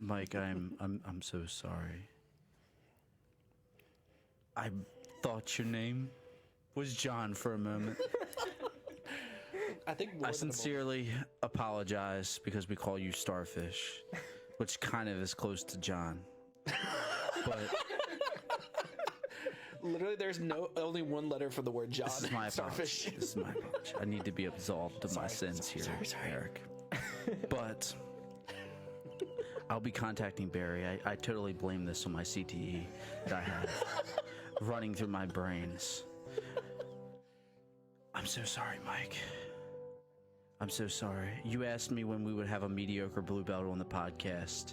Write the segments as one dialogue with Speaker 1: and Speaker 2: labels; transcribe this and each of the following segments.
Speaker 1: Mike, I'm so sorry. I thought your name was John for a moment.
Speaker 2: I think
Speaker 1: I sincerely apologize because we call you Starfish, which kind of is close to John. But
Speaker 2: literally, there's only one letter for the word John.
Speaker 1: this is my
Speaker 2: Starfish.
Speaker 1: apology. This is my apology. I need to be absolved of my sins here, Eric. But I'll be contacting Barry. I totally blame this on my CTE that I have running through my brains. I'm so sorry, Mike. I'm so sorry. You asked me when we would have a mediocre blue belt on the podcast.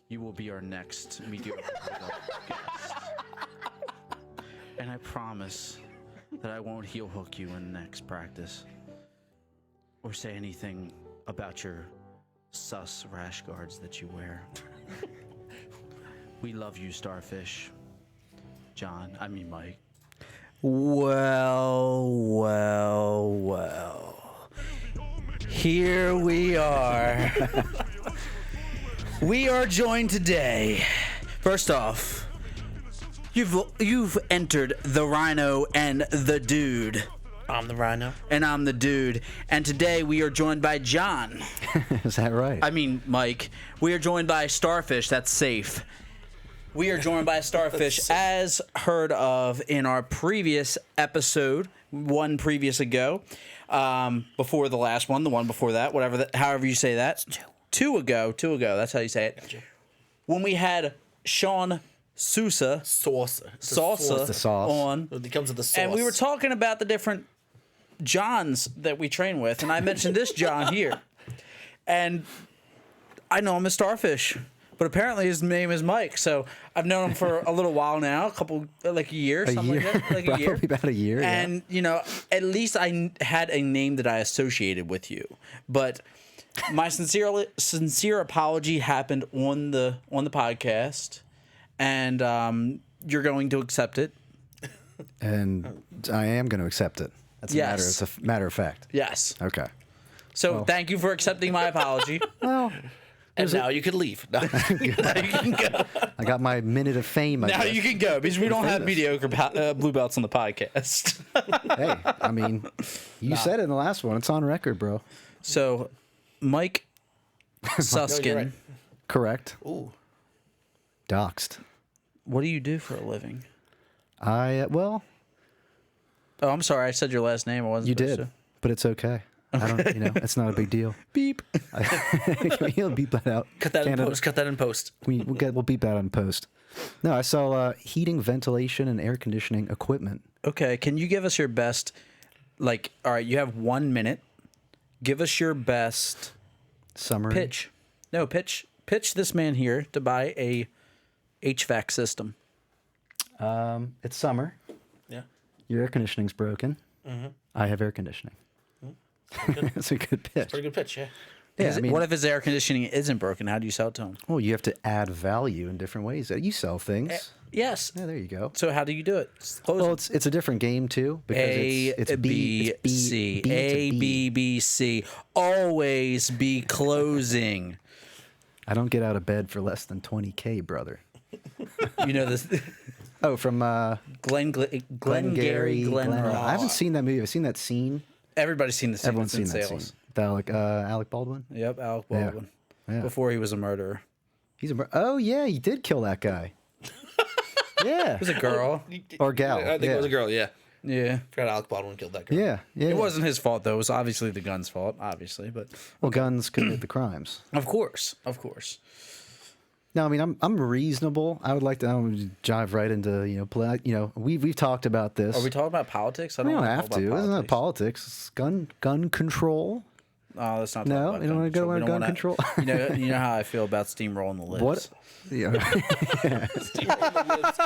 Speaker 1: You will be our next mediocre blue belt guest. And I promise that I won't heel hook you in the next practice or say anything about your sus rash guards that you wear. We love you, Starfish. Mike.
Speaker 3: Well. Here we are. We are joined today. First off, you've entered the Rhino and the Dude.
Speaker 2: I'm the Rhino.
Speaker 3: And I'm the Dude. And today we are joined by John.
Speaker 4: Is that right?
Speaker 3: Mike. We are joined by Starfish. That's safe. We are joined by Starfish, as heard of in our previous episode, one previous ago, before the last one, the one before that, however you say that. Two ago. That's how you say it. Gotcha. When we had Sean Sousa
Speaker 4: sauce.
Speaker 3: on,
Speaker 2: It comes with the sauce.
Speaker 3: and we were talking about the different Johns that we train with, and I mentioned this John here, and I know him as Starfish. But apparently his name is Mike, so I've known him for a little while now, like a year, something like that. Like a year.
Speaker 4: Probably about a year,
Speaker 3: and, at least I had a name that I associated with you. But my sincere apology happened on the podcast, and you're going to accept it.
Speaker 4: And I am going to accept it. That's
Speaker 3: Yes.
Speaker 4: It's a matter of fact.
Speaker 3: Yes.
Speaker 4: Okay.
Speaker 3: So thank you for accepting my apology.
Speaker 4: Well,
Speaker 2: and now you can leave. No.
Speaker 3: Now you can go.
Speaker 4: I got my minute of fame.
Speaker 3: Now you can go, because we don't have mediocre blue belts on the podcast.
Speaker 4: Hey, I mean, you said it in the last one. It's on record, bro.
Speaker 3: So, Mike Suskin,
Speaker 2: No, right.
Speaker 4: Correct.
Speaker 2: Ooh.
Speaker 4: Doxed.
Speaker 3: what do you do for a living?
Speaker 4: Well,
Speaker 3: Oh, I'm sorry. I said your last name. I wasn't
Speaker 4: you
Speaker 3: supposed
Speaker 4: did,
Speaker 3: to.
Speaker 4: but it's okay. I don't, it's not a big deal.
Speaker 3: Beep.
Speaker 4: He'll beep that out.
Speaker 2: Cut that in post.
Speaker 4: We'll beep that on post. No, I sell heating, ventilation, and air conditioning equipment.
Speaker 3: Okay. Can you give us your best, all right, you have 1 minute. Give us your best
Speaker 4: Summary.
Speaker 3: pitch. No, pitch this man here to buy a HVAC system.
Speaker 4: It's summer.
Speaker 2: Yeah.
Speaker 4: Your air conditioning's broken. Mm-hmm. I have air conditioning. That's a good pitch.
Speaker 2: Pretty good pitch, yeah.
Speaker 4: Yeah,
Speaker 3: What if his air conditioning isn't broken? How do you sell it to him?
Speaker 4: Well, you have to add value in different ways. You sell things.
Speaker 3: Yes.
Speaker 4: Yeah, there you go.
Speaker 3: So how do you do it?
Speaker 4: Well, it's a different game too because it's
Speaker 3: B, C. A, B, B, C. Always be closing.
Speaker 4: I don't get out of bed for less than $20K, brother.
Speaker 3: You know this.
Speaker 4: Oh, from
Speaker 3: Glengarry Glen Ross.
Speaker 4: I haven't seen that movie. I've seen that scene.
Speaker 3: Everybody's seen the scene.
Speaker 4: Everyone's seen
Speaker 3: Sales.
Speaker 4: that scene. With Alec Baldwin.
Speaker 3: Yep, Alec Baldwin.
Speaker 4: Yeah.
Speaker 3: Before he was a murderer.
Speaker 4: Oh yeah, he did kill that guy. Yeah.
Speaker 3: It was a girl.
Speaker 4: Or gal.
Speaker 2: I think it was a girl, yeah.
Speaker 3: Yeah.
Speaker 2: Forgot Alec Baldwin killed that girl.
Speaker 4: Yeah.
Speaker 3: It wasn't his fault, though. It was obviously the gun's fault, obviously. But
Speaker 4: Well, guns commit the crimes.
Speaker 3: of course.
Speaker 4: No, I mean I'm reasonable. I would like to jive right into we've talked about this.
Speaker 3: Are we talking about politics? I
Speaker 4: We don't
Speaker 3: wanna
Speaker 4: have
Speaker 3: talk
Speaker 4: to.
Speaker 3: about
Speaker 4: Isn't that politics? It's gun control.
Speaker 3: Oh, let's not.
Speaker 4: No,
Speaker 3: talk about
Speaker 4: you don't want to go
Speaker 3: We
Speaker 4: into
Speaker 3: don't
Speaker 4: gun
Speaker 3: wanna-
Speaker 4: control.
Speaker 3: You know how I feel about steamrolling the lips.
Speaker 4: What? Yeah.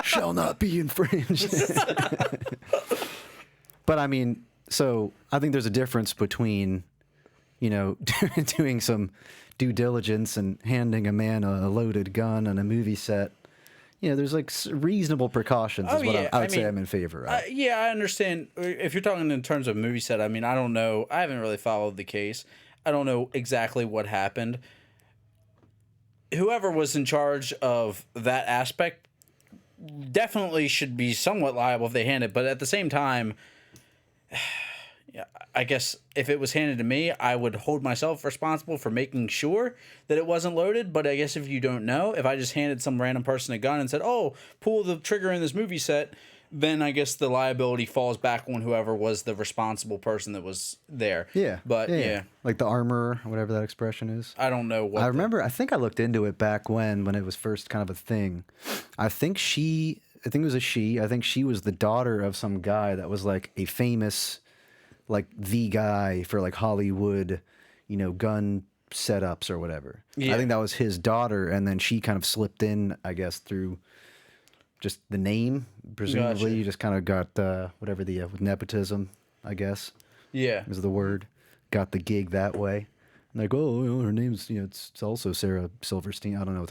Speaker 4: Shall not be infringed. But I mean, so I think there's a difference between, doing some due diligence and handing a man a loaded gun on a movie set. There's like reasonable precautions is what I would say I'm in favor of.
Speaker 3: Yeah, I understand. If you're talking in terms of movie set, I mean, I don't know. I haven't really followed the case. I don't know exactly what happened. whoever was in charge of that aspect definitely should be somewhat liable if they hand it. But at the same time, I guess if it was handed to me, I would hold myself responsible for making sure that it wasn't loaded. But I guess if you don't know, if I just handed some random person a gun and said, "Oh, pull the trigger in this movie set," then I guess the liability falls back on whoever was the responsible person that was there.
Speaker 4: Yeah.
Speaker 3: But yeah.
Speaker 4: Like the armor, whatever that expression is.
Speaker 3: I don't know what.
Speaker 4: I remember, I think I looked into it back when it was first kind of a thing. I think it was a she. I think she was the daughter of some guy that was like a famous, like the guy for like Hollywood, gun setups or whatever.
Speaker 3: Yeah.
Speaker 4: I think that was his daughter, and then she kind of slipped in, I guess, through just the name. Presumably,
Speaker 3: Gotcha.
Speaker 4: you just kind of got whatever the with nepotism, I guess,
Speaker 3: Yeah.
Speaker 4: is the word. Got the gig that way. And like, oh, her name's it's also Sarah Silverstein. I don't know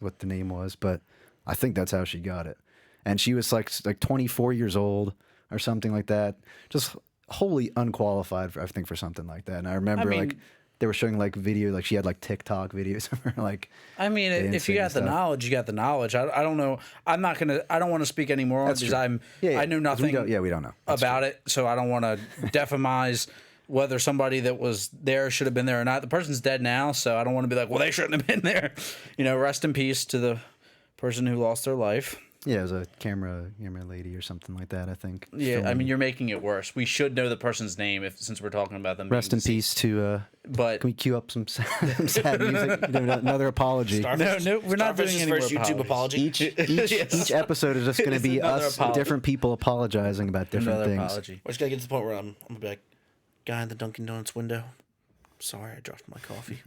Speaker 4: what the name was, but I think that's how she got it. And she was like 24 years old or something like that. Just wholly unqualified, I think, for something like that. And I remember like they were showing like video, like she had like TikTok videos of her like.
Speaker 3: I mean, if you got the knowledge, you got the knowledge. I don't know. I don't want to speak anymore
Speaker 4: That's
Speaker 3: because
Speaker 4: true.
Speaker 3: I know nothing.
Speaker 4: We don't know
Speaker 3: about it, so I don't want to defamize whether somebody that was there should have been there or not. The person's dead now, so I don't want to be like, well, they shouldn't have been there. Rest in peace to the person who lost their life.
Speaker 4: Yeah, it was a camera lady or something like that, I think.
Speaker 3: Yeah,
Speaker 4: filming.
Speaker 3: I mean, you're making it worse. We should know the person's name since we're talking about them.
Speaker 4: Rest in peace to.
Speaker 3: But
Speaker 4: can we cue up some sad music? Another apology.
Speaker 2: Starfish,
Speaker 3: No, we're not doing
Speaker 2: Starfish's
Speaker 3: any more
Speaker 2: first YouTube apology.
Speaker 4: Each episode is just going to be
Speaker 3: another
Speaker 4: us,
Speaker 3: apology.
Speaker 4: different people apologizing about different
Speaker 3: another
Speaker 4: things.
Speaker 3: apology.
Speaker 2: We're just gonna get to the point where I'm gonna be like, guy in the Dunkin' Donuts window. Sorry, I dropped my coffee.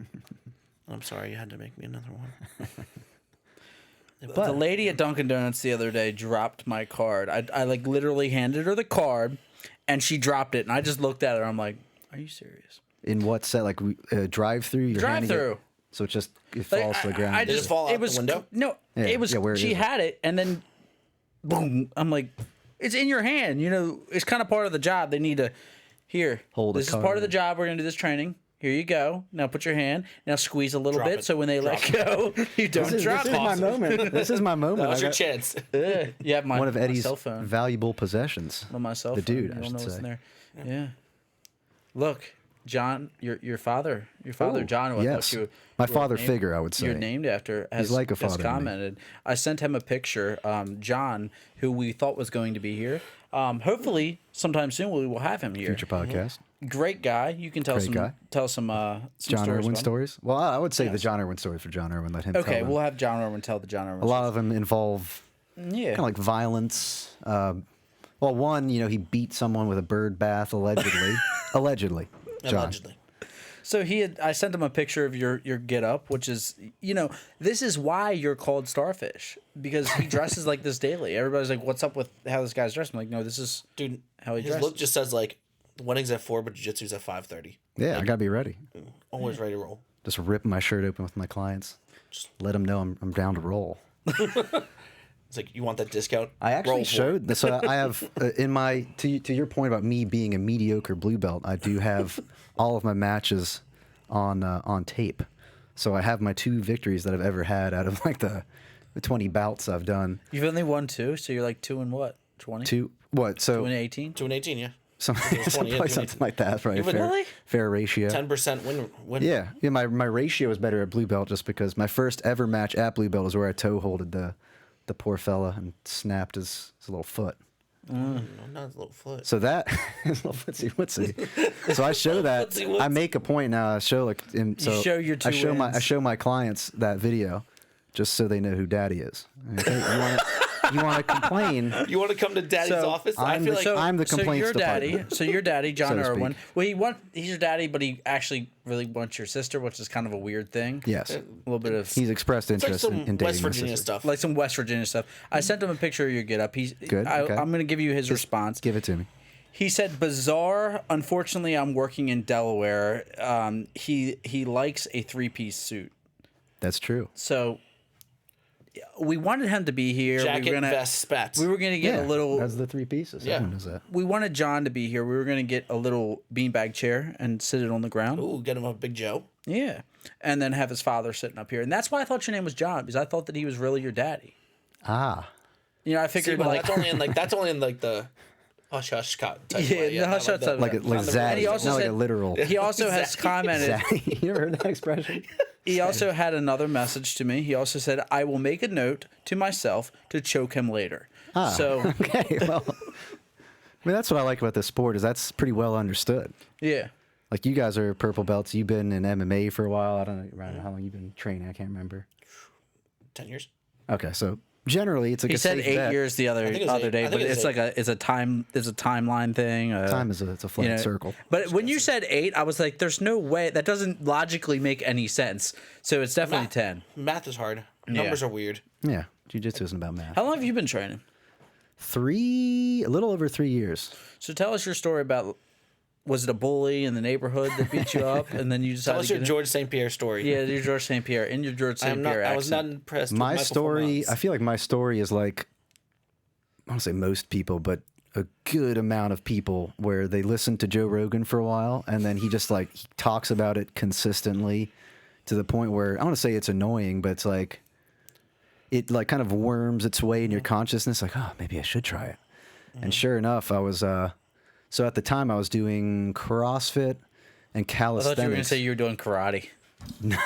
Speaker 2: I'm sorry you had to make me another one.
Speaker 3: The lady at Dunkin' Donuts the other day dropped my card. I like literally handed her the card, and she dropped it. And I just looked at her. I'm like, "Are you serious?"
Speaker 4: In what set? Like drive-through?
Speaker 3: Drive-through.
Speaker 4: So it
Speaker 3: Like,
Speaker 4: falls to the ground.
Speaker 2: Did it fall out the window?
Speaker 3: No,
Speaker 4: Yeah,
Speaker 3: it was.
Speaker 4: yeah, where
Speaker 3: She
Speaker 4: is it?
Speaker 3: had it, and then boom. I'm like, it's in your hand. It's kind of part of the job. They need to
Speaker 4: Hold a
Speaker 3: This is part
Speaker 4: card.
Speaker 3: of the job. We're gonna do this training. Here you go. Now put your hand. Now squeeze a little
Speaker 2: Drop
Speaker 3: bit
Speaker 2: it.
Speaker 3: so when they let go, you don't
Speaker 4: This
Speaker 3: drop
Speaker 4: is
Speaker 3: it.
Speaker 4: my moment. This is my moment.
Speaker 2: That was
Speaker 4: I
Speaker 2: your
Speaker 4: got
Speaker 2: chance.
Speaker 3: You have
Speaker 4: one of
Speaker 3: my
Speaker 4: Eddie's
Speaker 3: cell phone.
Speaker 4: valuable possessions.
Speaker 3: On my cell
Speaker 4: The
Speaker 3: phone.
Speaker 4: dude,
Speaker 3: You
Speaker 4: I
Speaker 3: don't
Speaker 4: should
Speaker 3: know what's
Speaker 4: say.
Speaker 3: in there. Yeah. Look, John, your father, John, who I
Speaker 4: yes.
Speaker 3: thought you
Speaker 4: My
Speaker 3: were
Speaker 4: father
Speaker 3: named-
Speaker 4: figure, I would say.
Speaker 3: You're named after. Has,
Speaker 4: like a
Speaker 3: has
Speaker 4: father to me.
Speaker 3: commented. I sent him a picture. John, who we thought was going to be here. Hopefully, sometime soon we will have him here.
Speaker 4: Future podcast.
Speaker 3: Great guy. You can tell
Speaker 4: Great
Speaker 3: some
Speaker 4: guy.
Speaker 3: some
Speaker 4: John
Speaker 3: stories
Speaker 4: Irwin
Speaker 3: about him.
Speaker 4: stories. Well, I would say the
Speaker 3: Yes.
Speaker 4: John Irwin stories for John Irwin. Let him tell
Speaker 3: Okay,
Speaker 4: them.
Speaker 3: we'll have John Irwin tell the John Irwin.
Speaker 4: A lot of them involve
Speaker 3: yeah.
Speaker 4: kind of like violence. Well, one, he beat someone with a bird bath allegedly. Allegedly. John.
Speaker 2: Allegedly.
Speaker 3: So I sent him a picture of your get up, which is, this is why you're called Starfish, because he dresses like this daily. Everybody's like, what's up with how this guy's dressed? I'm like, no, this is
Speaker 2: Dude,
Speaker 3: how he
Speaker 2: his
Speaker 3: dresses.
Speaker 2: look just says like, wedding's at 4, but jiu-jitsu's at 5:30.
Speaker 4: Yeah, I gotta be ready.
Speaker 2: Always ready to roll.
Speaker 4: Just rip my shirt open with my clients. Just let them know I'm down to roll.
Speaker 2: It's like, you want that discount?
Speaker 4: I
Speaker 2: Roll
Speaker 4: actually
Speaker 2: for it.
Speaker 4: showed this. So I have in my to your point about me being a mediocre blue belt. I do have all of my matches on tape. So I have my 2 victories that I've ever had out of like the 20 bouts I've done.
Speaker 3: You've only won 2, so you're like 2 and what? 20?
Speaker 4: 2 what? So
Speaker 3: 2018?
Speaker 2: 2 and 18, yeah.
Speaker 4: something,
Speaker 2: was 20, yeah,
Speaker 4: probably
Speaker 2: 20.
Speaker 4: something like that, right?
Speaker 2: Even-
Speaker 4: Fair,
Speaker 3: Really?
Speaker 4: fair ratio.
Speaker 2: 10% win.
Speaker 4: Yeah, my ratio is better at blue belt just because my first ever match at blue belt is where I toe holded the poor fella and snapped his little foot.
Speaker 2: No, not his little foot.
Speaker 4: So that his little whoopsie. So I show that.
Speaker 2: Whoopsie.
Speaker 4: I make a point now. I show like so
Speaker 3: show your 2
Speaker 4: I show
Speaker 3: wins.
Speaker 4: I show my clients that video just so they know who Daddy is. Okay? You want to complain?
Speaker 2: You want to come to Daddy's
Speaker 3: So,
Speaker 2: office? I feel like
Speaker 4: I'm the complaints
Speaker 3: so your daddy, John
Speaker 4: so to
Speaker 3: Irwin.
Speaker 4: speak.
Speaker 3: Well, he's your daddy, but he actually really wants your sister, which is kind of a weird thing.
Speaker 4: Yes,
Speaker 3: A little bit of
Speaker 4: he's expressed
Speaker 2: it's like
Speaker 4: interest
Speaker 2: some
Speaker 4: in dating
Speaker 2: West
Speaker 4: my
Speaker 2: Virginia
Speaker 4: sister.
Speaker 2: stuff.
Speaker 3: like some West Virginia stuff. I sent him a picture of your get up. He's
Speaker 4: Good, okay.
Speaker 3: I'm going to give you his response.
Speaker 4: Give it to me.
Speaker 3: He said, "Bizarre. Unfortunately, I'm working in Delaware. He likes a 3-piece suit.
Speaker 4: That's true.
Speaker 3: So we wanted him to be here.
Speaker 2: Jacket,
Speaker 3: we were gonna,
Speaker 2: vest, spats.
Speaker 3: We were going to get a little.
Speaker 4: That's the 3 pieces.
Speaker 2: Yeah.
Speaker 4: Everyone knows that.
Speaker 3: We wanted John to be here. We were going to get a little beanbag chair and sit it on the ground.
Speaker 2: Ooh, get him a Big Joe.
Speaker 3: Yeah. And then have his father sitting up here. And that's why I thought your name was John, because I thought that he was really your daddy.
Speaker 4: Ah.
Speaker 3: You know, I
Speaker 2: See,
Speaker 3: figured
Speaker 2: but
Speaker 3: like
Speaker 2: that's only in like the hush hush type
Speaker 3: Yeah,
Speaker 2: way.
Speaker 3: the hush hush type.
Speaker 4: Like zaddy,
Speaker 3: And he also
Speaker 4: not like
Speaker 3: said-
Speaker 4: a literal.
Speaker 3: he also has commented.
Speaker 4: Zaddy. You ever heard that expression?
Speaker 3: He also had another message to me. He also said, "I will make a note to myself to choke him later."
Speaker 4: Ah,
Speaker 3: So
Speaker 4: okay, well, I mean that's what I like about this sport is that's pretty well understood.
Speaker 3: yeah,
Speaker 4: Like you guys are purple belts. You've been in MMA for a while. I don't know how long you've been training. I can't remember.
Speaker 2: 10 years.
Speaker 4: Okay, so generally it's like
Speaker 3: he
Speaker 4: a
Speaker 3: said
Speaker 4: safe
Speaker 3: 8
Speaker 4: bet.
Speaker 3: years the other
Speaker 2: think it was eight.
Speaker 3: day,
Speaker 2: I
Speaker 3: but
Speaker 2: think it was
Speaker 3: it's like
Speaker 2: eight.
Speaker 3: it's a timeline thing.
Speaker 4: Time is it's a flat
Speaker 3: you know,
Speaker 4: circle.
Speaker 3: But when you said 8, I was like, "There's no way that doesn't logically make any sense." So it's definitely 10.
Speaker 2: Math is hard. Numbers are weird.
Speaker 4: Yeah, jiu-jitsu isn't about math.
Speaker 3: How long have you been training?
Speaker 4: A little over 3 years.
Speaker 3: So tell us your story about. Was it a bully in the neighborhood that beat you up, and then you decided
Speaker 2: Tell us
Speaker 3: to
Speaker 2: your
Speaker 3: get in?
Speaker 2: George St. Pierre story.
Speaker 3: Yeah, your George St. Pierre in your George St. Pierre accent.
Speaker 2: I was not impressed. with
Speaker 4: My
Speaker 2: my
Speaker 4: story,
Speaker 2: performance.
Speaker 4: I feel like my story is like, I don't say most people, but a good amount of people where they listen to Joe Rogan for a while and then he just like, he talks about it consistently to the point where I want to say it's annoying, but it's like, it like kind of worms its way in your consciousness. Like, oh, maybe I should try it. And sure enough, I was, so at the time I was doing CrossFit and
Speaker 3: I
Speaker 4: calisthenics.
Speaker 3: thought you were going to say you were doing karate.
Speaker 4: No,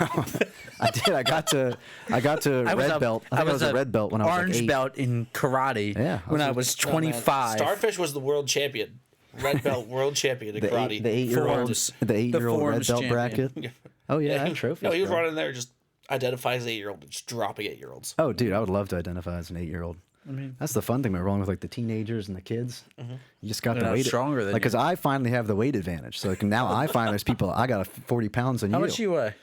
Speaker 4: I did. I got to red belt. I was a red belt when I was
Speaker 3: orange
Speaker 4: like 8.
Speaker 3: belt in karate.
Speaker 4: Yeah,
Speaker 3: when I was 25.
Speaker 2: Starfish was the world champion. Red belt world champion in karate.
Speaker 4: The 8-year-old,
Speaker 3: Forms.
Speaker 4: the 8-year-old red
Speaker 3: Forms
Speaker 4: belt
Speaker 3: champion.
Speaker 4: bracket. Oh yeah, I had trophies.
Speaker 2: No, he was
Speaker 4: bro.
Speaker 2: running there just identifies 8-year-old, just dropping 8-year-olds.
Speaker 4: Oh, dude, I would love to identify as an 8-year-old. I mean, that's the fun thing about rolling with like the teenagers and the kids. You just got
Speaker 3: They're
Speaker 4: the
Speaker 3: not
Speaker 4: weight.
Speaker 3: stronger than
Speaker 4: like, because I finally have the weight advantage. So like now I find there's people. I got 40 pounds than
Speaker 3: How
Speaker 4: you.
Speaker 3: much you weigh?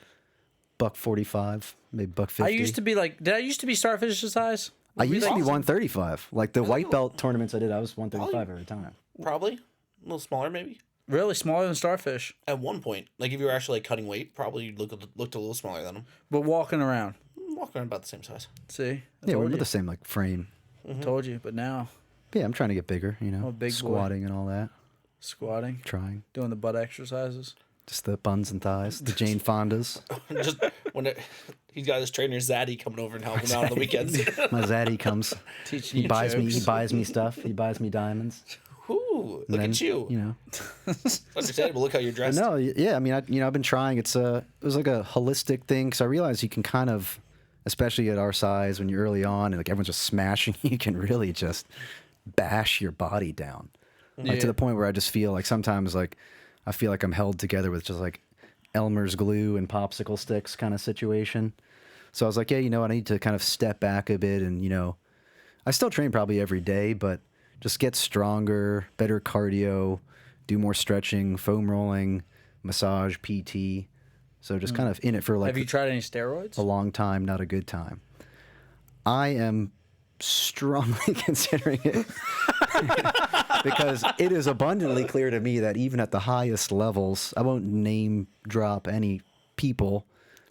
Speaker 4: $145, maybe $150.
Speaker 3: I used to be like, did I used to be Starfish's size?
Speaker 4: I used to be 135. Like the white belt tournaments I did, I was 135 every time.
Speaker 2: Probably a little smaller, maybe.
Speaker 3: Really smaller than Starfish,
Speaker 2: At one point, like if you were actually like cutting weight, probably you looked a little smaller than him.
Speaker 3: but walking around.
Speaker 2: Walking around about the same size.
Speaker 3: See, I
Speaker 4: Yeah, we're
Speaker 3: told you.
Speaker 4: the same like frame.
Speaker 3: Told you, but now
Speaker 4: Yeah, I'm trying to get bigger. You know,
Speaker 3: a big boy.
Speaker 4: squatting and all that.
Speaker 3: squatting,
Speaker 4: Trying.
Speaker 3: doing the butt exercises.
Speaker 4: Just the buns and thighs, the Jane Fondas.
Speaker 2: Just when he's got his trainer Zaddy coming over and helping him out on the weekends.
Speaker 4: My zaddy comes.
Speaker 3: Teaching
Speaker 4: He
Speaker 3: you
Speaker 4: buys me. He
Speaker 3: jokes.
Speaker 4: buys me stuff. He buys me diamonds.
Speaker 2: Ooh, look
Speaker 4: And
Speaker 2: at
Speaker 4: then,
Speaker 2: you.
Speaker 4: You know.
Speaker 2: Understandable. Look how you're dressed.
Speaker 4: No, yeah. I mean, I've been trying. It was like a holistic thing because I realized you can kind of, especially at our size, when you're early on and like everyone's just smashing, you can really just bash your body down, like to
Speaker 3: Yeah.
Speaker 4: the point where I just feel like sometimes like I feel like I'm held together with just like Elmer's glue and popsicle sticks kind of situation. So I was like, yeah, you know what? I need to kind of step back a bit and, you know, I still train probably every day, but just get stronger, better cardio, do more stretching, foam rolling, massage, PT. So just kind of in it for like
Speaker 3: Have you tried any steroids?
Speaker 4: a long time, not a good time. I am strongly considering it because it is abundantly clear to me that even at the highest levels, I won't name drop any people,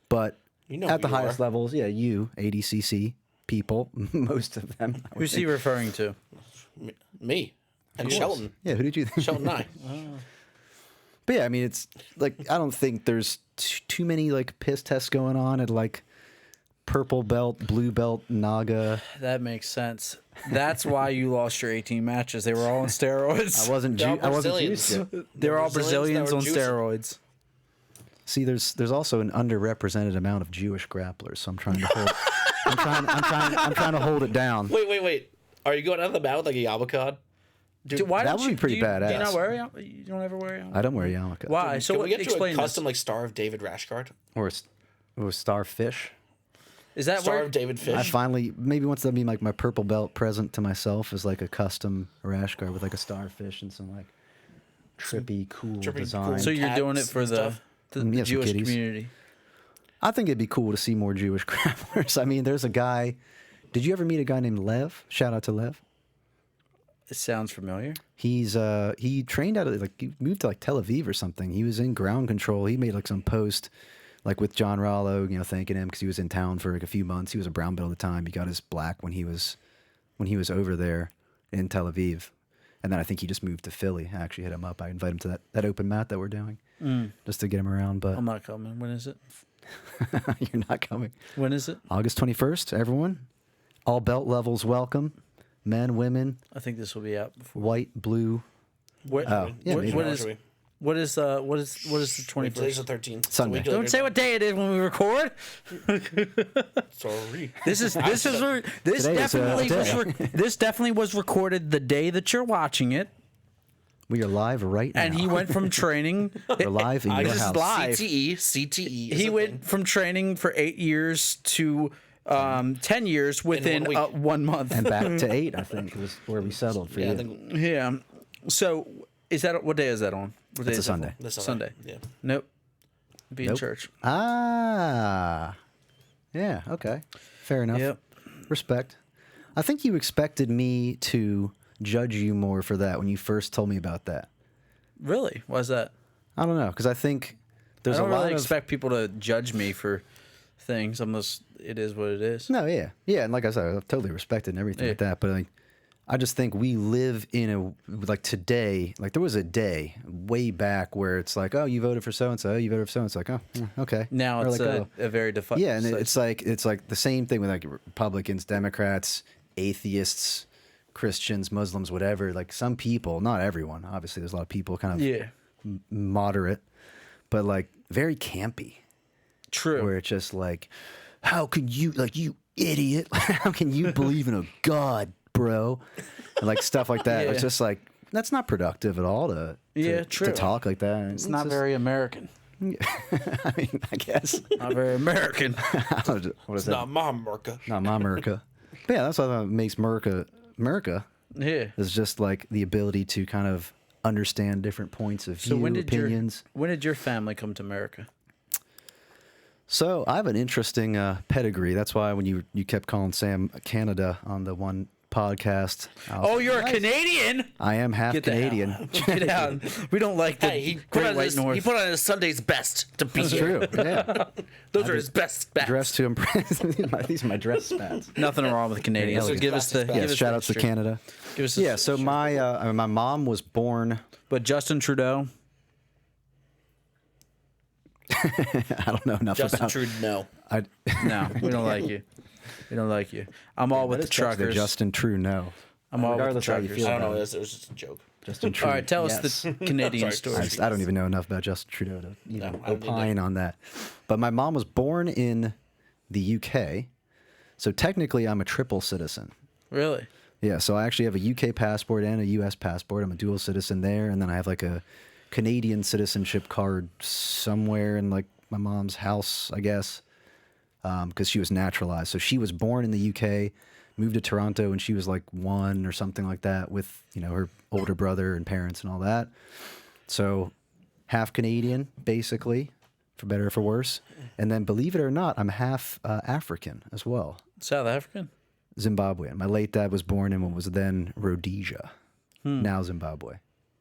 Speaker 4: but
Speaker 2: You know
Speaker 4: at
Speaker 2: who
Speaker 4: the
Speaker 2: you
Speaker 4: highest
Speaker 2: are.
Speaker 4: levels, yeah, you, ADCC people, most of them. I would
Speaker 3: Who's he
Speaker 4: think.
Speaker 3: referring to?
Speaker 2: Me and Shelton.
Speaker 4: Yeah, who did you think?
Speaker 2: Shelton and I.
Speaker 4: But yeah, I mean, it's like I don't think there's too many like piss tests going on at like purple belt, blue belt, Naga.
Speaker 3: That makes sense. That's why you lost your 18 matches. They were all on steroids.
Speaker 4: I wasn't.
Speaker 2: They're all
Speaker 4: I wasn't
Speaker 2: Brazilians.
Speaker 4: juiced yet.
Speaker 3: They were all Brazilians
Speaker 2: that
Speaker 3: on
Speaker 2: were juicing.
Speaker 3: steroids.
Speaker 4: See, there's also an underrepresented amount of Jewish grapplers, so I'm trying to hold. I'm trying to hold it down.
Speaker 2: Wait. Are you going out of the mat with like a yarmulke?
Speaker 3: Dude, why
Speaker 4: that
Speaker 3: don't
Speaker 4: would be
Speaker 3: you,
Speaker 4: pretty
Speaker 3: do you, Do you
Speaker 4: badass.
Speaker 3: not wear a yarmulke? You don't ever wear a yarmulke?
Speaker 4: I don't wear yarmulke.
Speaker 3: Why? So
Speaker 2: Can
Speaker 3: what,
Speaker 2: we get you a
Speaker 3: explain
Speaker 2: custom
Speaker 3: this.
Speaker 2: like Star of David rash guard?
Speaker 4: Or starfish.
Speaker 3: Is that
Speaker 2: Star
Speaker 3: where
Speaker 2: of David Fish.
Speaker 4: I finally maybe once that be like my purple belt present to myself is like a custom rash guard with like a starfish and some like trippy cool
Speaker 2: trippy,
Speaker 4: design.
Speaker 2: cool.
Speaker 3: So you're doing it
Speaker 2: Cats
Speaker 3: for
Speaker 2: and
Speaker 3: the,
Speaker 2: stuff?
Speaker 3: the,
Speaker 4: Yeah,
Speaker 3: the
Speaker 4: some
Speaker 3: Jewish
Speaker 4: kitties.
Speaker 3: community.
Speaker 4: I think it'd be cool to see more Jewish grapplers. I mean, there's a guy. Did you ever meet a guy named Lev? Shout out to Lev.
Speaker 3: It sounds familiar.
Speaker 4: He's he trained out of like he moved to like Tel Aviv or something. He was in ground control. He made like some post like with John Rollo, you know, thanking him because he was in town for like a few months. He was a brown belt at the time. He got his black when he was over there in Tel Aviv. And then I think he just moved to Philly. I actually hit him up. I invited him to that open mat that we're doing. just to get him around. But
Speaker 3: I'm not coming. When is it?
Speaker 4: you're not coming.
Speaker 3: When is it?
Speaker 4: August 21st, everyone. All belt levels welcome. Men, women,
Speaker 3: I think this will be out before.
Speaker 4: white, blue.
Speaker 3: What,
Speaker 4: Oh, yeah, maybe.
Speaker 3: what is the 21st?
Speaker 2: Today's the 13th.
Speaker 4: Sunday.
Speaker 3: Don't say what day it is when we record.
Speaker 2: Sorry.
Speaker 3: This
Speaker 4: Today is a day.
Speaker 3: this definitely was recorded the day that you're watching it,
Speaker 4: We are live right now.
Speaker 3: and he went from training.
Speaker 4: We're live in your
Speaker 3: This is
Speaker 4: house.
Speaker 3: live.
Speaker 2: CTE. is
Speaker 3: He
Speaker 2: a
Speaker 3: went
Speaker 2: thing.
Speaker 3: from training for 8 years to 10 years within
Speaker 2: 1 week.
Speaker 3: 1 month.
Speaker 4: And back to 8, I think, was where we settled for
Speaker 2: Yeah,
Speaker 4: you.
Speaker 2: I think
Speaker 3: Yeah. So is that what day is that on? What day
Speaker 4: It's a
Speaker 3: is that
Speaker 4: Sunday.
Speaker 3: for?
Speaker 2: this
Speaker 3: Sunday.
Speaker 2: Yeah.
Speaker 3: Nope. Be in
Speaker 4: Nope.
Speaker 3: church.
Speaker 4: Ah. Yeah, okay. Fair enough.
Speaker 3: Yep.
Speaker 4: Respect. I think you expected me to judge you more for that when you first told me about that.
Speaker 3: Really? Why's that?
Speaker 4: I don't know, because I think there's
Speaker 3: I don't
Speaker 4: a lot
Speaker 3: really
Speaker 4: of...
Speaker 3: expect people to judge me for things unless it is what it is.
Speaker 4: No, yeah. Yeah, and like I said, I totally respect it and everything like that, but like, I just think we live in a, like today, like there was a day way back where it's like, oh, you voted for so-and-so, you voted for so-and-so, like, oh, okay.
Speaker 3: Now
Speaker 4: Or
Speaker 3: it's
Speaker 4: like,
Speaker 3: a very defined.
Speaker 4: yeah, and it's like the same thing with like Republicans, Democrats, atheists, Christians, Muslims, whatever. Like some people, not everyone, obviously there's a lot of people kind of
Speaker 3: yeah,
Speaker 4: moderate, but like very campy,
Speaker 3: true.
Speaker 4: where it's just like, how can you, like, you idiot, how can you believe in a God, bro? And like stuff like that.
Speaker 3: Yeah.
Speaker 4: It's just like, that's not productive at all to
Speaker 3: True.
Speaker 4: to talk like that.
Speaker 3: It's not very American.
Speaker 4: I mean, I guess.
Speaker 3: Not very American.
Speaker 4: What is
Speaker 2: It's
Speaker 4: that?
Speaker 2: not my America.
Speaker 4: Not my America. But yeah, that's what makes America.
Speaker 3: Yeah.
Speaker 4: Is just like the ability to kind of understand different points of view,
Speaker 3: So when did
Speaker 4: opinions.
Speaker 3: your family come to America?
Speaker 4: So I have an interesting pedigree. That's why when you kept calling Sam Canada on the one podcast. I was
Speaker 3: Oh,
Speaker 4: like,
Speaker 3: you're
Speaker 4: nice.
Speaker 3: a Canadian?
Speaker 4: I am half
Speaker 3: Get the
Speaker 4: Canadian.
Speaker 3: hell- Get out. We don't like the
Speaker 2: Hey, he put
Speaker 3: Great
Speaker 2: on
Speaker 3: White
Speaker 2: his
Speaker 3: North.
Speaker 2: he put on his Sunday's best to be
Speaker 4: That's
Speaker 2: here.
Speaker 4: true. Yeah.
Speaker 2: Those are his best bets.
Speaker 4: Dressed to impress. These are my dress spats.
Speaker 3: Nothing wrong with Canadians. So
Speaker 4: elegant.
Speaker 3: give us the
Speaker 2: Yeah,
Speaker 3: give
Speaker 4: Yes,
Speaker 3: us
Speaker 4: shout
Speaker 3: the
Speaker 4: out to
Speaker 3: history.
Speaker 4: Canada.
Speaker 3: Give us the
Speaker 4: Yeah, so my mom was born.
Speaker 3: But Justin Trudeau.
Speaker 4: I don't know enough
Speaker 2: Justin
Speaker 4: about.
Speaker 2: Trudeau.
Speaker 4: I,
Speaker 3: No, we don't like you. We don't like you. I'm all with the truckers.
Speaker 4: Justin True, no.
Speaker 3: I'm all with the
Speaker 4: Regardless how you
Speaker 3: truckers.
Speaker 4: feel
Speaker 2: I don't know.
Speaker 4: about
Speaker 2: It was just a joke.
Speaker 4: Justin True.
Speaker 3: All right, tell us
Speaker 4: yes.
Speaker 3: the Canadian
Speaker 2: Sorry.
Speaker 3: story.
Speaker 4: I don't even know enough about Justin Trudeau to even
Speaker 2: No, I didn't
Speaker 4: opine on that. But my mom was born in the UK, so technically I'm a triple citizen.
Speaker 3: Really?
Speaker 4: Yeah, so I actually have a UK passport and a US passport. I'm a dual citizen there, and then I have like a Canadian citizenship card somewhere in like my mom's house, I guess, because she was naturalized. So she was born in the UK, moved to Toronto when she was like 1 or something like that with, you know, her older brother and parents and all that. So half Canadian, basically, for better or for worse. And then, believe it or not, I'm half African as well.
Speaker 3: South African?
Speaker 4: Zimbabwean. My late dad was born in what was then Rhodesia, now Zimbabwe,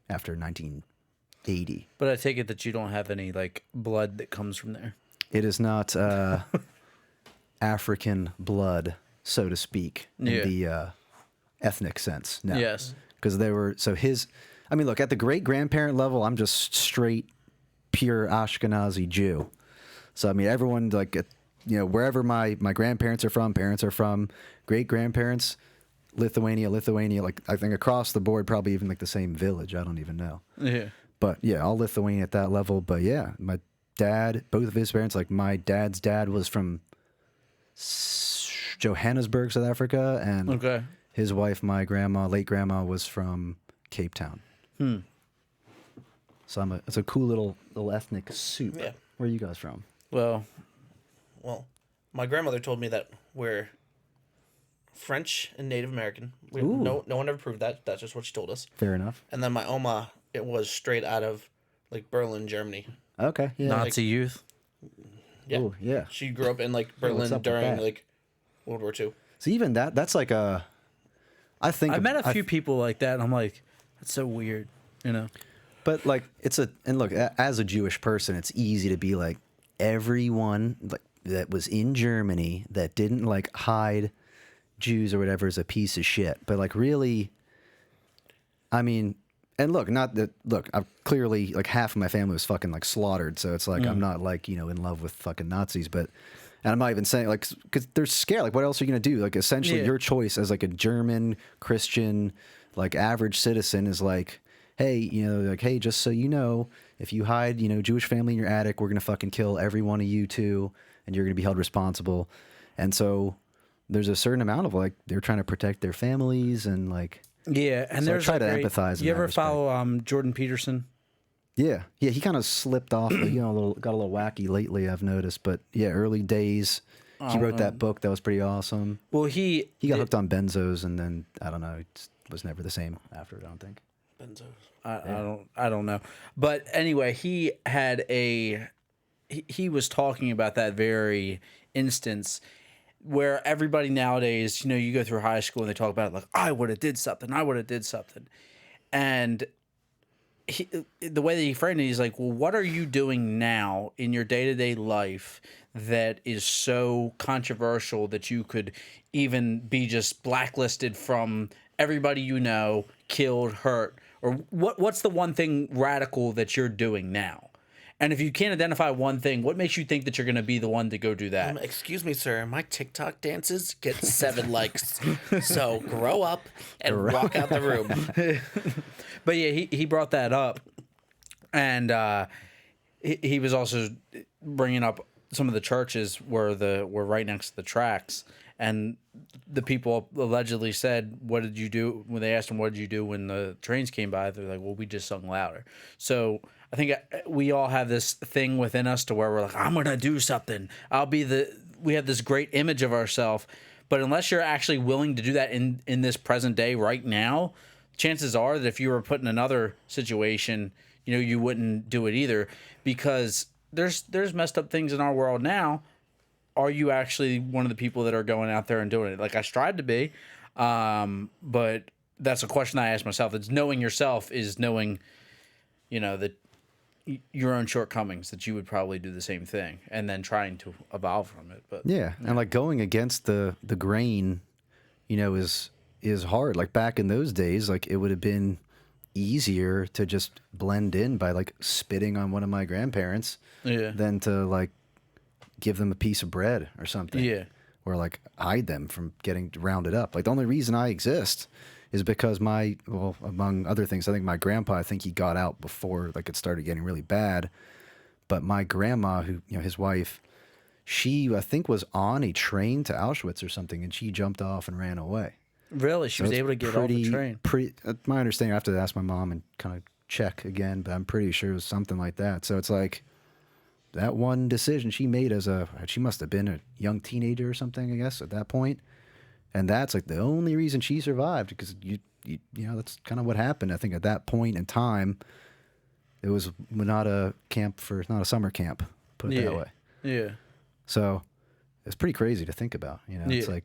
Speaker 4: after 1980.
Speaker 3: But I take it that you don't have any like blood that comes from there.
Speaker 4: It is not African blood, so to speak, in
Speaker 3: Yeah.
Speaker 4: the ethnic sense. No.
Speaker 3: Yes.
Speaker 4: Because they were, so his, I mean, look, at the great-grandparent level, I'm just straight, pure Ashkenazi Jew. So, I mean, everyone, like, you know, wherever my grandparents are from, parents are from, great-grandparents, Lithuania, like, I think across the board, probably even like the same village. I don't even know.
Speaker 3: Yeah.
Speaker 4: But yeah, all Lithuania at that level. But yeah, my dad, both of his parents, like my dad's dad was from Johannesburg, South Africa, and
Speaker 3: Okay.
Speaker 4: his wife, my grandma, late grandma, was from Cape Town. So it's a cool little ethnic soup.
Speaker 2: Yeah.
Speaker 4: Where are you guys from?
Speaker 3: Well,
Speaker 2: Well, my grandmother told me that we're French and Native American. No one ever proved that. That's just what she told us.
Speaker 4: Fair enough.
Speaker 2: And then my oma, it was straight out of like Berlin, Germany.
Speaker 4: Okay. Yeah.
Speaker 3: Nazi youth.
Speaker 2: Yeah.
Speaker 4: Ooh, yeah.
Speaker 2: She grew up in like
Speaker 4: what's
Speaker 2: Berlin
Speaker 4: up with
Speaker 2: during
Speaker 4: that?
Speaker 2: like World War II.
Speaker 4: So even that's like a. I think
Speaker 3: I met a few people like that, and I'm like, that's so weird, you know?
Speaker 4: But like and look, as a Jewish person, it's easy to be like everyone like that was in Germany that didn't like hide Jews or whatever is a piece of shit. But like really, I mean, And look, not that. Look, I've clearly like half of my family was fucking like slaughtered, so it's like I'm not like in love with fucking Nazis, but and I'm not even saying like because they're scared. Like, what else are you gonna do? Like, essentially, your choice as like a German Christian, like average citizen is like, hey, like, hey, just so you know, if you hide, Jewish family in your attic, we're gonna fucking kill every one of you too, and you're gonna be held responsible. And so there's a certain amount of like they're trying to protect their families and like.
Speaker 3: Yeah, and
Speaker 4: So
Speaker 3: there's
Speaker 4: I try to empathize.
Speaker 3: You ever follow Jordan Peterson?
Speaker 4: Yeah, he kind of slipped off, got a little wacky lately, I've noticed. But yeah, early days, he wrote that book that was pretty awesome.
Speaker 3: Well, he
Speaker 4: got hooked on benzos, and then I don't know, it was never the same after. I don't think.
Speaker 2: Benzos.
Speaker 3: I don't know, but anyway, he was talking about that very instance where everybody nowadays, you go through high school and they talk about it like, I would have did something, and the way that he framed it, he's like, well, what are you doing now in your day-to-day life that is so controversial that you could even be just blacklisted from everybody killed, hurt, or what's the one thing radical that you're doing now? And if you can't identify one thing, what makes you think that you're going to be the one to go do that?
Speaker 2: Excuse me, sir. My TikTok dances get 7 likes. So grow up and walk out the room.
Speaker 3: But yeah, he brought that up. And he was also bringing up some of the churches were right next to the tracks. And the people allegedly said, what did you do? When they asked him, what did you do when the trains came by? They're like, well, we just sung louder. So I think we all have this thing within us to where we're like, I'm going to do something. We have this great image of ourselves. But unless you're actually willing to do that in this present day right now, chances are that if you were put in another situation, you wouldn't do it either, because there's messed up things in our world now. Are you actually one of the people that are going out there and doing it? Like, I strive to be, but that's a question I ask myself. It's knowing yourself is knowing, that your own shortcomings, that you would probably do the same thing, and then trying to evolve from it. But
Speaker 4: yeah, and like going against the grain, is hard. Like back in those days, like it would have been easier to just blend in by like spitting on one of my grandparents, than to like give them a piece of bread or something.
Speaker 3: Yeah.
Speaker 4: Or like hide them from getting rounded up. Like the only reason I exist is because among other things, I think my grandpa, I think he got out before like it started getting really bad. But my grandma, who, his wife, she, I think, was on a train to Auschwitz or something, and she jumped off and ran away.
Speaker 3: Really? She was able to get off the train?
Speaker 4: My understanding, I have to ask my mom and kind of check again, but I'm pretty sure it was something like that. So it's like, that one decision she made she must have been a young teenager or something, I guess, at that point. And that's like the only reason she survived, because that's kind of what happened. I think at that point in time, it was not a summer camp, put it that way. Yeah. So it's pretty crazy to think about, it's like,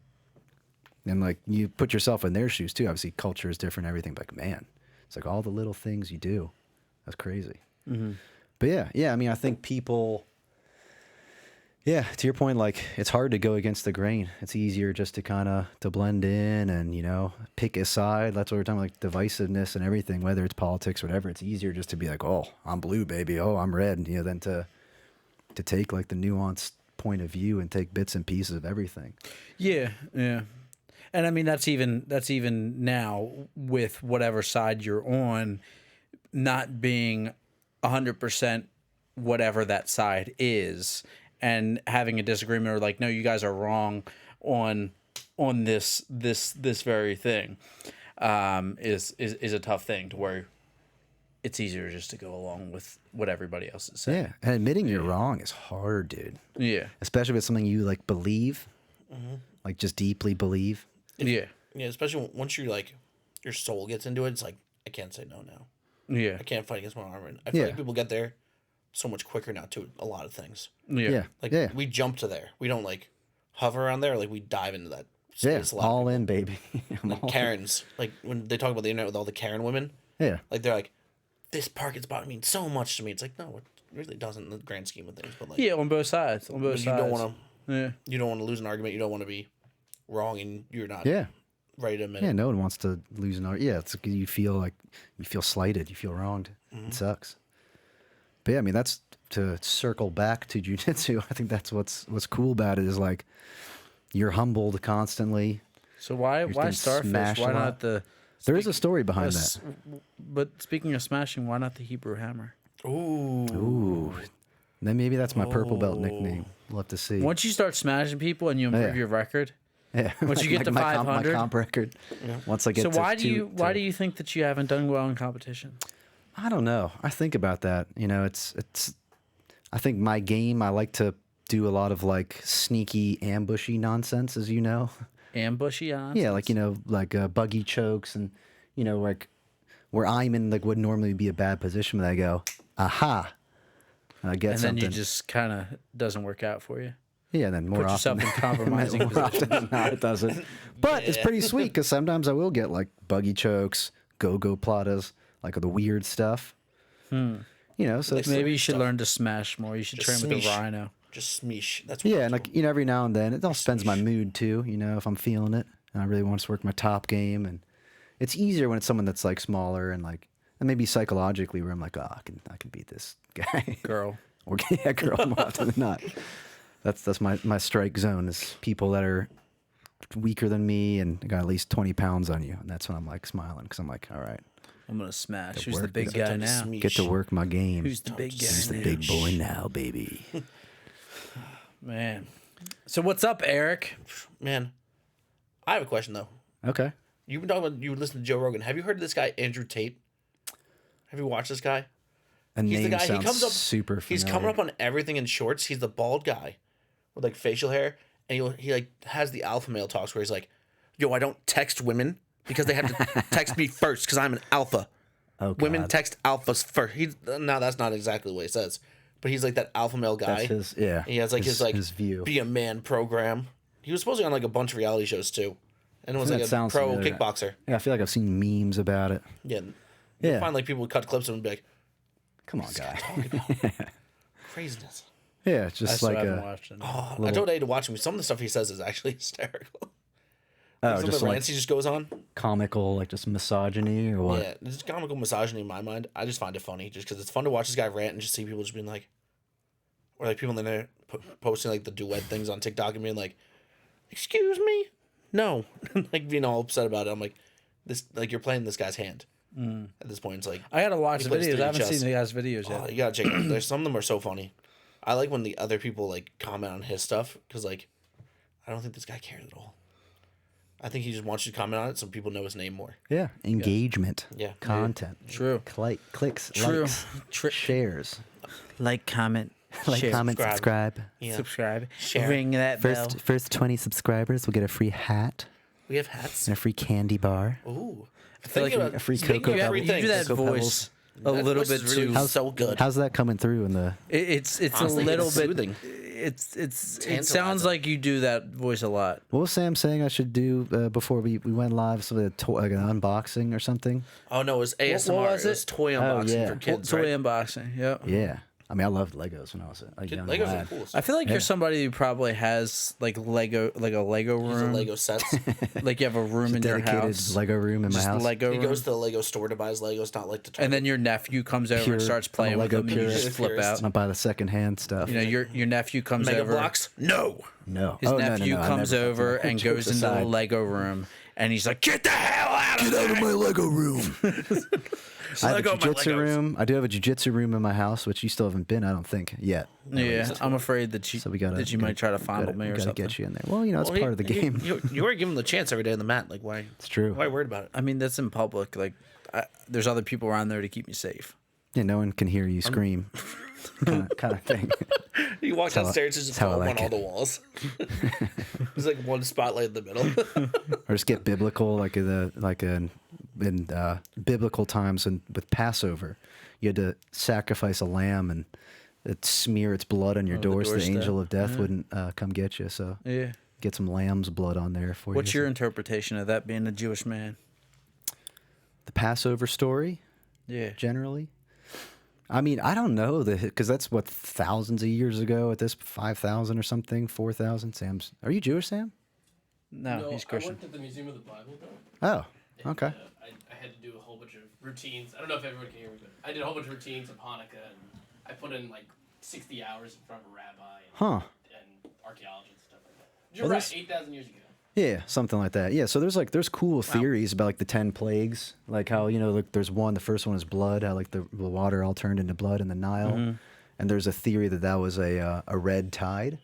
Speaker 4: and like you put yourself in their shoes too. Obviously culture is different, everything, but like, man, it's like all the little things you do. That's crazy. Mm-hmm. But yeah, I mean, I think people, to your point, like it's hard to go against the grain. It's easier just to kind of to blend in and, pick a side. That's what we're talking about, like divisiveness and everything, whether it's politics or whatever. It's easier just to be like, oh, I'm blue, baby. Oh, I'm red, than to take like the nuanced point of view and take bits and pieces of everything.
Speaker 3: Yeah. And I mean, that's even now with whatever side you're on, not being 100% whatever that side is, and having a disagreement or like, no, you guys are wrong on this very thing, is a tough thing, to where it's easier just to go along with what everybody else is saying.
Speaker 4: Yeah, and admitting you're wrong is hard, dude.
Speaker 3: Yeah,
Speaker 4: especially if it's something you like believe, like just deeply believe.
Speaker 2: Yeah, especially once you like your soul gets into it. It's like, I can't say no now.
Speaker 3: Yeah,
Speaker 2: I can't fight against my armor. I feel like people get there so much quicker now to a lot of things.
Speaker 3: Yeah.
Speaker 2: We jump to there. We don't like hover around there. Like we dive into that
Speaker 4: space. Yeah, all in, baby.
Speaker 2: Like Karens, like when they talk about the internet with all the Karen women.
Speaker 4: Yeah,
Speaker 2: like they're like, this parking spot means so much to me. It's like, no, it really doesn't in the grand scheme of things. But like,
Speaker 3: on both sides. You
Speaker 2: don't want to. You don't want to lose an argument. You don't want to be wrong, and you're not.
Speaker 4: Yeah.
Speaker 2: ready to admit
Speaker 4: Yeah,
Speaker 2: it.
Speaker 4: no one wants to lose an art. Yeah, it's you feel slighted, you feel wronged. It sucks. But yeah, I mean that's to circle back to jiu-jitsu. I think that's what's cool about it is like you're humbled constantly.
Speaker 3: So why
Speaker 4: getting
Speaker 3: Starfish?
Speaker 4: smashed
Speaker 3: Why
Speaker 4: a lot.
Speaker 3: not the?
Speaker 4: There is a story behind that.
Speaker 3: But speaking of smashing, why not the Hebrew hammer?
Speaker 4: Ooh. Then maybe that's my purple belt nickname. We'll have to see.
Speaker 3: Once you start smashing people and you improve your record,
Speaker 4: Yeah.
Speaker 3: once you get to
Speaker 4: my
Speaker 3: 500,
Speaker 4: comp record. Once I get
Speaker 3: so
Speaker 4: to
Speaker 3: why
Speaker 4: two,
Speaker 3: do you think that you haven't done well in competition?
Speaker 4: I don't know. I think about that. You know, it's. I think my game. I like to do a lot of like sneaky, ambushy nonsense, as you know.
Speaker 3: Ambushy on?
Speaker 4: Yeah, like like buggy chokes and like where I'm in like would normally be a bad position, but I go, aha, and I get
Speaker 3: And
Speaker 4: something.
Speaker 3: then you just kind of doesn't work out for you.
Speaker 4: Yeah, and then more
Speaker 3: Put
Speaker 4: often,
Speaker 3: yourself in compromising
Speaker 4: more often than not, it doesn't. But it's pretty sweet because sometimes I will get like buggy chokes, go platas, like the weird stuff. You know, so it's,
Speaker 3: Maybe you should learn to smash more. You should train
Speaker 2: Just
Speaker 3: with the
Speaker 2: smeesh.
Speaker 3: rhino.
Speaker 2: Just smeesh. That's what
Speaker 4: yeah,
Speaker 2: it's
Speaker 4: and like every now and then it all depends my mood too. You know, if I'm feeling it and I really want to work my top game, and it's easier when it's someone that's like smaller and like and maybe psychologically where I'm like, oh, I can beat this guy.
Speaker 3: Girl.
Speaker 4: Or yeah, girl more often than not. That's my strike zone is people that are weaker than me and got at least 20 pounds on you, and that's when I'm like smiling because I'm like, all right,
Speaker 3: I'm going to smash. Who's
Speaker 4: work
Speaker 3: the big
Speaker 4: is
Speaker 3: guy
Speaker 2: time to
Speaker 3: now?
Speaker 2: smeesh.
Speaker 4: get to work my game.
Speaker 3: Who's the big guy
Speaker 4: Who's the
Speaker 3: now?
Speaker 4: big boy now, baby?
Speaker 3: Man. So what's up, Eric?
Speaker 2: Man, I have a question though.
Speaker 4: Okay.
Speaker 2: You've been talking about you listen to Joe Rogan. Have you heard of this guy Andrew Tate? Have you watched this guy?
Speaker 4: A
Speaker 2: He's
Speaker 4: name
Speaker 2: the guy.
Speaker 4: sounds
Speaker 2: He comes up
Speaker 4: super familiar.
Speaker 2: He's coming up on everything in shorts. He's the bald guy with like facial hair, and he like has the alpha male talks where he's like, "Yo, I don't text women because they have to text me first because I'm an alpha.
Speaker 4: Oh, God.
Speaker 2: Women text alphas first." Now that's not exactly what he says, but he's like that alpha male guy.
Speaker 4: That's his, yeah.
Speaker 2: He has like his
Speaker 4: view.
Speaker 2: be a man program. He was supposed to be on like a bunch of reality shows too, and it was
Speaker 4: That
Speaker 2: like a
Speaker 4: sounds
Speaker 2: pro
Speaker 4: familiar.
Speaker 2: kickboxer.
Speaker 4: Yeah, I feel like I've seen memes about it.
Speaker 2: Yeah,
Speaker 4: Yeah.
Speaker 2: You find like people would cut clips of him and be like,
Speaker 4: Come on, guy.
Speaker 2: craziness.
Speaker 4: Yeah, it's
Speaker 3: I
Speaker 4: just
Speaker 3: still
Speaker 4: like
Speaker 3: haven't
Speaker 4: a
Speaker 3: watched it.
Speaker 2: Oh, I told Eddie to watch him. Some of the stuff he says is actually hysterical. Some of
Speaker 4: just
Speaker 2: the
Speaker 4: like
Speaker 2: rants he just goes on.
Speaker 4: comical, like just misogyny or what?
Speaker 2: Yeah, it's comical misogyny in my mind. I just find it funny just because it's fun to watch this guy rant and just see people just being like, or like people in there posting like the duet things on TikTok and being like, "Excuse me, no," like being all upset about it. I'm like, this like you're playing this guy's hand. At this point, it's like
Speaker 3: I gotta watch the
Speaker 2: plays
Speaker 3: videos. I
Speaker 2: 3D
Speaker 3: haven't
Speaker 2: chess.
Speaker 3: seen the guy's videos yet.
Speaker 2: oh, you gotta check it out. There's some of them are so funny. I like when the other people like comment on his stuff because like I don't think this guy cares at all. I think he just wants you to comment on it so people know his name more.
Speaker 4: Yeah, engagement.
Speaker 2: Yeah.
Speaker 4: Content.
Speaker 3: True.
Speaker 4: Clicks.
Speaker 3: True.
Speaker 4: Likes,
Speaker 3: Tri-
Speaker 4: shares.
Speaker 3: Like, comment,
Speaker 4: Like,
Speaker 3: share,
Speaker 4: comment, subscribe.
Speaker 2: Yeah.
Speaker 3: subscribe,
Speaker 2: Share.
Speaker 3: ring that bell.
Speaker 4: First 20 subscribers will get a free hat
Speaker 2: We have hats.
Speaker 4: and a free candy bar.
Speaker 2: Ooh. I
Speaker 3: feel like
Speaker 4: a free Cocoa
Speaker 3: You,
Speaker 4: Pebbles.
Speaker 3: you do that
Speaker 4: Cocoa
Speaker 3: voice a little bit too.
Speaker 2: so good.
Speaker 4: How's that coming through in the?
Speaker 3: It's
Speaker 2: Honestly,
Speaker 3: a little
Speaker 2: it's
Speaker 3: bit.
Speaker 2: soothing.
Speaker 3: It sounds
Speaker 2: Tantalizing.
Speaker 3: like you do that voice a lot.
Speaker 4: What was Sam saying I should do before we went live? Something like an unboxing or something.
Speaker 2: Oh no, it was ASMR.
Speaker 3: was
Speaker 2: it was
Speaker 3: it?
Speaker 2: toy unboxing
Speaker 4: yeah.
Speaker 2: for kids,
Speaker 3: Toy
Speaker 2: right?
Speaker 3: unboxing. Yeah.
Speaker 4: Yeah, I mean I loved Legos when I was a young
Speaker 2: Legos are
Speaker 4: lad.
Speaker 2: the coolest.
Speaker 3: I feel like you're somebody who probably has like a Lego room.
Speaker 2: He's a Lego sets.
Speaker 3: Like you have a room in your
Speaker 4: Dedicated
Speaker 3: house.
Speaker 4: Lego room in my
Speaker 3: Just
Speaker 4: house.
Speaker 3: Lego
Speaker 2: He
Speaker 3: room.
Speaker 2: goes to the Lego store to buy his Legos, not like the Target.
Speaker 3: And then your nephew comes over
Speaker 4: Pure-
Speaker 3: and starts
Speaker 4: I'm a
Speaker 3: playing with
Speaker 4: Lego
Speaker 3: them, and you
Speaker 4: purist.
Speaker 3: just flip out.
Speaker 4: I buy the secondhand stuff.
Speaker 3: You know, your nephew comes
Speaker 2: Mega
Speaker 3: over.
Speaker 2: Blocks? No.
Speaker 4: no,
Speaker 3: His
Speaker 4: Oh, no, no,
Speaker 3: nephew
Speaker 4: no, I
Speaker 3: comes
Speaker 4: never-
Speaker 3: over and
Speaker 4: Jokes
Speaker 3: goes into the
Speaker 4: aside.
Speaker 3: Lego room, and he's like, "Get the hell out of there!"
Speaker 4: my Lego room. I have
Speaker 2: Lego
Speaker 4: a
Speaker 2: my
Speaker 4: jiu-jitsu
Speaker 2: Legos.
Speaker 4: room. I do have a jiu-jitsu room in my house, which you still haven't been, I don't think, yet.
Speaker 3: Yeah, I'm afraid that you
Speaker 4: So we gotta.
Speaker 3: that you might try to fondle me or
Speaker 4: gotta
Speaker 3: something.
Speaker 4: get you in there. Well, you know, it's
Speaker 2: Well,
Speaker 4: part of the game.
Speaker 2: You were giving him the chance every day on the mat. Like, why?
Speaker 4: It's true.
Speaker 2: Why are you worried about it?
Speaker 3: I mean, that's in public. Like, there's other people around there to keep me safe.
Speaker 4: Yeah, no one can hear you scream. kind of thing.
Speaker 2: He walks
Speaker 4: how I-
Speaker 2: downstairs and just
Speaker 4: that's how I
Speaker 2: throw him
Speaker 4: like
Speaker 2: on all
Speaker 4: it.
Speaker 2: the walls. There's like one spotlight in the middle.
Speaker 4: Or just get biblical, in biblical times, and with Passover, you had to sacrifice a lamb and it smear its blood on your
Speaker 3: the
Speaker 4: door so the
Speaker 3: doorstep.
Speaker 4: angel of death wouldn't come get you. So
Speaker 3: Yeah.
Speaker 4: get some lamb's blood on there for
Speaker 3: What's
Speaker 4: you.
Speaker 3: your interpretation of that being a Jewish man?
Speaker 4: The Passover story,
Speaker 3: Yeah.
Speaker 4: generally? I mean, I don't know because that's what thousands of years ago. At this 5,000 or something, 4,000. Are you Jewish, Sam?
Speaker 3: No, he's Christian.
Speaker 5: I worked at the Museum of the Bible, though.
Speaker 4: Oh, okay.
Speaker 5: I had to do a whole bunch of routines. I don't know if everyone can hear me, but I did a whole bunch of routines of Hanukkah, and I put in like 60 hours in front of a rabbi and archaeologists and stuff like that. You're right, 8,000 years ago.
Speaker 4: Yeah, something like that. Yeah, so there's cool theories about like the 10 plagues, like how like there's one. The first one is blood, how like the water all turned into blood in the Nile, and there's a theory that was a red tide.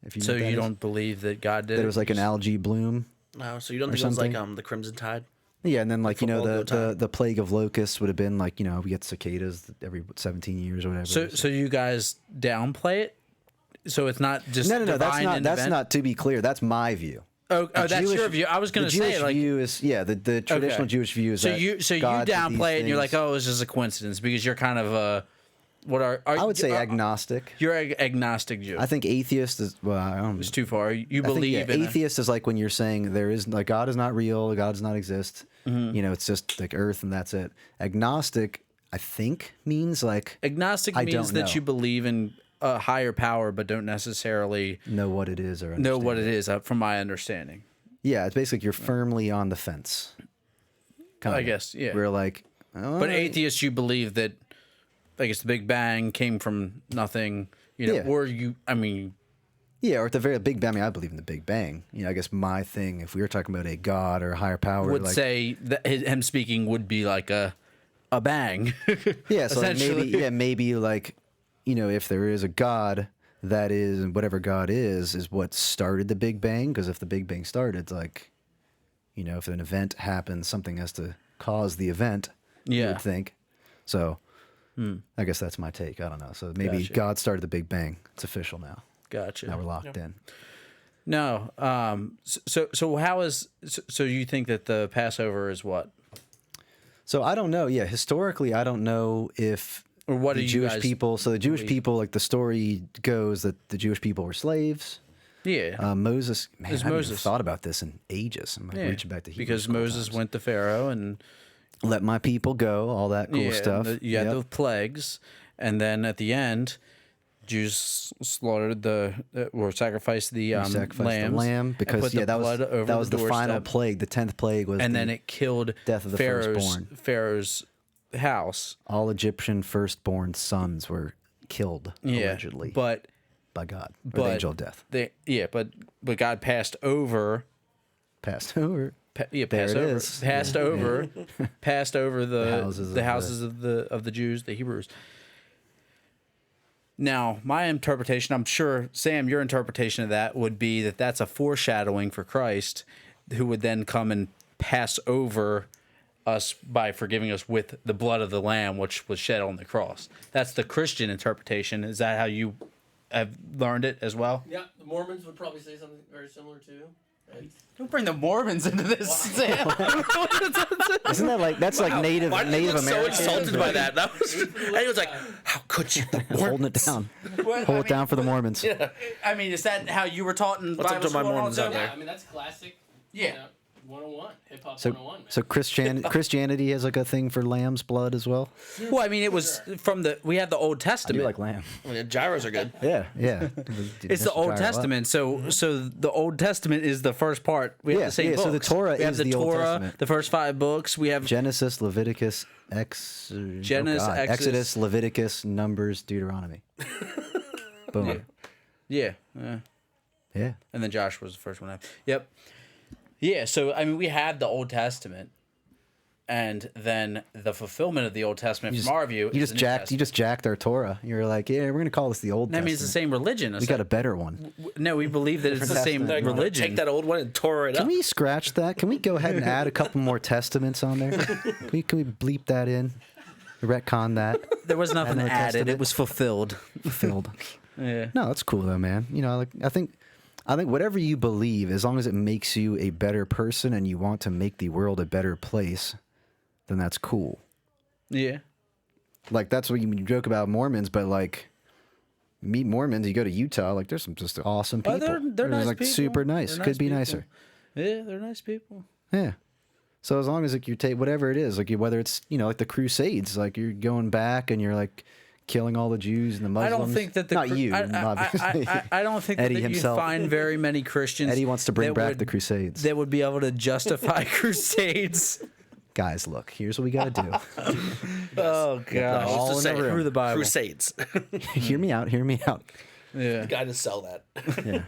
Speaker 4: If you know
Speaker 3: So
Speaker 4: what that
Speaker 3: you
Speaker 4: is.
Speaker 3: don't believe that God did
Speaker 4: That
Speaker 3: it?
Speaker 4: it was like an algae bloom.
Speaker 2: No, so you don't
Speaker 4: Or
Speaker 2: think it was like
Speaker 4: something.
Speaker 2: the Crimson Tide?
Speaker 4: Yeah, and then like
Speaker 2: football go time.
Speaker 4: the plague of locusts would have been like we get cicadas every 17 years or whatever.
Speaker 3: So you guys downplay it? So it's not just
Speaker 4: no, that's
Speaker 3: divine
Speaker 4: not
Speaker 3: and
Speaker 4: that's
Speaker 3: event?
Speaker 4: not to be clear. That's my view.
Speaker 3: Oh, that's
Speaker 4: Jewish-
Speaker 3: your view. I was going
Speaker 4: The
Speaker 3: to say
Speaker 4: Jewish
Speaker 3: like
Speaker 4: view is the traditional
Speaker 3: Okay.
Speaker 4: Jewish view is
Speaker 3: so
Speaker 4: that
Speaker 3: you
Speaker 4: God did these
Speaker 3: downplay it and you're like,
Speaker 4: things.
Speaker 3: oh, it's just a coincidence because you're kind of
Speaker 4: I would say agnostic.
Speaker 3: You're agnostic Jew.
Speaker 4: I think atheist is I don't.
Speaker 3: It's too far. You
Speaker 4: I think,
Speaker 3: believe in
Speaker 4: atheist is like when you're saying there is like God is not real, God does not exist. It's just like Earth and that's it. Agnostic, I think, means like
Speaker 3: agnostic
Speaker 4: I
Speaker 3: means
Speaker 4: don't
Speaker 3: that
Speaker 4: know.
Speaker 3: you believe in a higher power, but don't necessarily
Speaker 4: know what it is or
Speaker 3: know what
Speaker 4: understand
Speaker 3: it is. From my understanding,
Speaker 4: Yeah, it's basically you're firmly on the fence.
Speaker 3: I guess. Yeah.
Speaker 4: We're like,
Speaker 3: But atheists, you believe that, I guess, the Big Bang came from nothing.
Speaker 4: Yeah.
Speaker 3: Or you. I mean,
Speaker 4: yeah, or at the very Big Bang. I mean, I believe in the Big Bang. I guess my thing, if we were talking about a God or a higher power,
Speaker 3: would
Speaker 4: like,
Speaker 3: say that him speaking would be like a bang.
Speaker 4: yeah, so like
Speaker 3: essentially.
Speaker 4: maybe like, if there is a God, that is whatever God is what started the Big Bang. Because if the Big Bang started, it's like, if an event happens, something has to cause the event. You
Speaker 3: Yeah.
Speaker 4: would think. So, I guess that's my take. I don't know. So maybe
Speaker 3: Gotcha.
Speaker 4: God started the Big Bang. It's official now.
Speaker 3: Gotcha.
Speaker 4: Now we're locked in.
Speaker 3: No. So how is so you think that the Passover is what?
Speaker 4: So I don't know. Yeah, historically, I don't know if
Speaker 3: Or what do
Speaker 4: the
Speaker 3: you
Speaker 4: Jewish
Speaker 3: guys
Speaker 4: people. So the Jewish
Speaker 3: believe?
Speaker 4: people, like the story goes, that the Jewish people were slaves.
Speaker 3: Yeah.
Speaker 4: Moses, man, I
Speaker 3: It's
Speaker 4: haven't even
Speaker 3: Moses.
Speaker 4: thought about this in ages. I'm like
Speaker 3: Yeah,
Speaker 4: reaching back to Hebrews
Speaker 3: because
Speaker 4: a couple
Speaker 3: Moses
Speaker 4: times.
Speaker 3: went to Pharaoh and
Speaker 4: Let my people go, all that cool stuff.
Speaker 3: You had
Speaker 4: Yep.
Speaker 3: the plagues, and then at the end, Jews slaughtered or sacrificed the
Speaker 4: Sacrificed
Speaker 3: lambs,
Speaker 4: the lamb
Speaker 3: and
Speaker 4: because
Speaker 3: put the
Speaker 4: that
Speaker 3: blood over
Speaker 4: was the final
Speaker 3: doorstep,
Speaker 4: plague. The 10th plague was
Speaker 3: and
Speaker 4: the
Speaker 3: then it killed
Speaker 4: death of the firstborn.
Speaker 3: Pharaoh's house.
Speaker 4: all Egyptian firstborn sons were killed allegedly
Speaker 3: but
Speaker 4: by God, or
Speaker 3: but
Speaker 4: the angel of death.
Speaker 3: but God passed over.
Speaker 4: Passed over. There it
Speaker 3: Passed over,
Speaker 4: is.
Speaker 3: passed over, passed over the
Speaker 4: houses
Speaker 3: houses of the Jews, the Hebrews. Now, my interpretation, I'm sure, Sam, your interpretation of that would be that that's a foreshadowing for Christ, who would then come and pass over us by forgiving us with the blood of the Lamb, which was shed on the cross. That's the Christian interpretation. Is that how you have learned it as well?
Speaker 5: Yeah, the Mormons would probably say something very similar too.
Speaker 3: Don't bring the Mormons into this, Sam.
Speaker 4: Isn't that like that's like Native
Speaker 2: Why did you look
Speaker 4: Americans?
Speaker 2: so insulted by that? That was, and he was like, "How could you?"
Speaker 4: Holding it down. Hold it down for the Mormons.
Speaker 3: I mean, is that how you were taught in
Speaker 2: What's up
Speaker 3: Bible
Speaker 2: to my
Speaker 3: school
Speaker 2: Mormons
Speaker 3: also?
Speaker 2: out there?
Speaker 5: Yeah, I mean that's classic.
Speaker 3: Yeah.
Speaker 5: 101, hip hop
Speaker 4: So,
Speaker 5: 101. Man.
Speaker 4: so Christianity has like a thing for lamb's blood as well.
Speaker 3: Well, I mean, it was from we have the Old
Speaker 4: I
Speaker 3: Testament.
Speaker 4: do like lamb.
Speaker 2: I mean, gyros are good.
Speaker 4: Yeah.
Speaker 3: It's the Old Testament. So the Old Testament is the first part. We have
Speaker 4: Yeah,
Speaker 3: the same
Speaker 4: yeah,
Speaker 3: books.
Speaker 4: so the Torah
Speaker 3: we have
Speaker 4: is
Speaker 3: the
Speaker 4: the Old
Speaker 3: Torah,
Speaker 4: Testament.
Speaker 3: the first 5 books. We have
Speaker 4: Genesis, Leviticus,
Speaker 3: Genesis, Exodus.
Speaker 4: Exodus, Leviticus, Numbers, Deuteronomy. Boom.
Speaker 3: yeah,
Speaker 4: Yeah.
Speaker 3: and then Joshua was the first one. Yep. Yeah. So I mean, we have the Old Testament, and then the fulfillment of the Old Testament from our view.
Speaker 4: You
Speaker 3: is
Speaker 4: just
Speaker 3: the New
Speaker 4: jacked. You
Speaker 3: Testament.
Speaker 4: just jacked our Torah. You're like, yeah, we're gonna call this the Old
Speaker 3: I
Speaker 4: Testament.
Speaker 3: mean, it's the same religion.
Speaker 4: We got a better one.
Speaker 3: No, we believe that it's the same
Speaker 4: Testament.
Speaker 3: religion.
Speaker 2: Take that old one and tore it
Speaker 4: Can
Speaker 2: up.
Speaker 4: we scratch that? Can we go ahead and add a couple more testaments on there? Can we bleep that in? Retcon that.
Speaker 3: There was nothing
Speaker 4: Another
Speaker 3: added.
Speaker 4: Testament.
Speaker 3: It was fulfilled.
Speaker 4: Filled.
Speaker 3: Yeah.
Speaker 4: No, that's cool though, man. I think whatever you believe, as long as it makes you a better person and you want to make the world a better place, then that's cool.
Speaker 3: Yeah.
Speaker 4: Like that's what you joke about Mormons, but like meet Mormons, you go to Utah, like there's some just awesome people.
Speaker 3: Oh, they're nice
Speaker 4: like
Speaker 3: people.
Speaker 4: super nice.
Speaker 3: They're
Speaker 4: Could be
Speaker 3: people.
Speaker 4: nicer.
Speaker 3: Yeah, they're nice people.
Speaker 4: Yeah. So as long as like you take whether it is, like whether it's like the Crusades, like you're going back and you're like killing all the Jews and the
Speaker 3: I
Speaker 4: Muslims.
Speaker 3: don't think that
Speaker 4: not you, obviously.
Speaker 3: I don't think
Speaker 4: Eddie
Speaker 3: that you
Speaker 4: himself.
Speaker 3: find very many Christians.
Speaker 4: Eddie wants to bring
Speaker 3: that
Speaker 4: back
Speaker 3: would-
Speaker 4: the Crusades.
Speaker 3: That would be able to justify crusades.
Speaker 4: Guys, look, here's what we gotta do.
Speaker 3: Oh gosh.
Speaker 4: all
Speaker 2: Let's just
Speaker 4: in the
Speaker 2: say
Speaker 4: room.
Speaker 3: Through the Bible.
Speaker 2: Crusades.
Speaker 4: Hear me out. Hear me out.
Speaker 3: Yeah.
Speaker 2: Got to sell that.
Speaker 4: Yeah.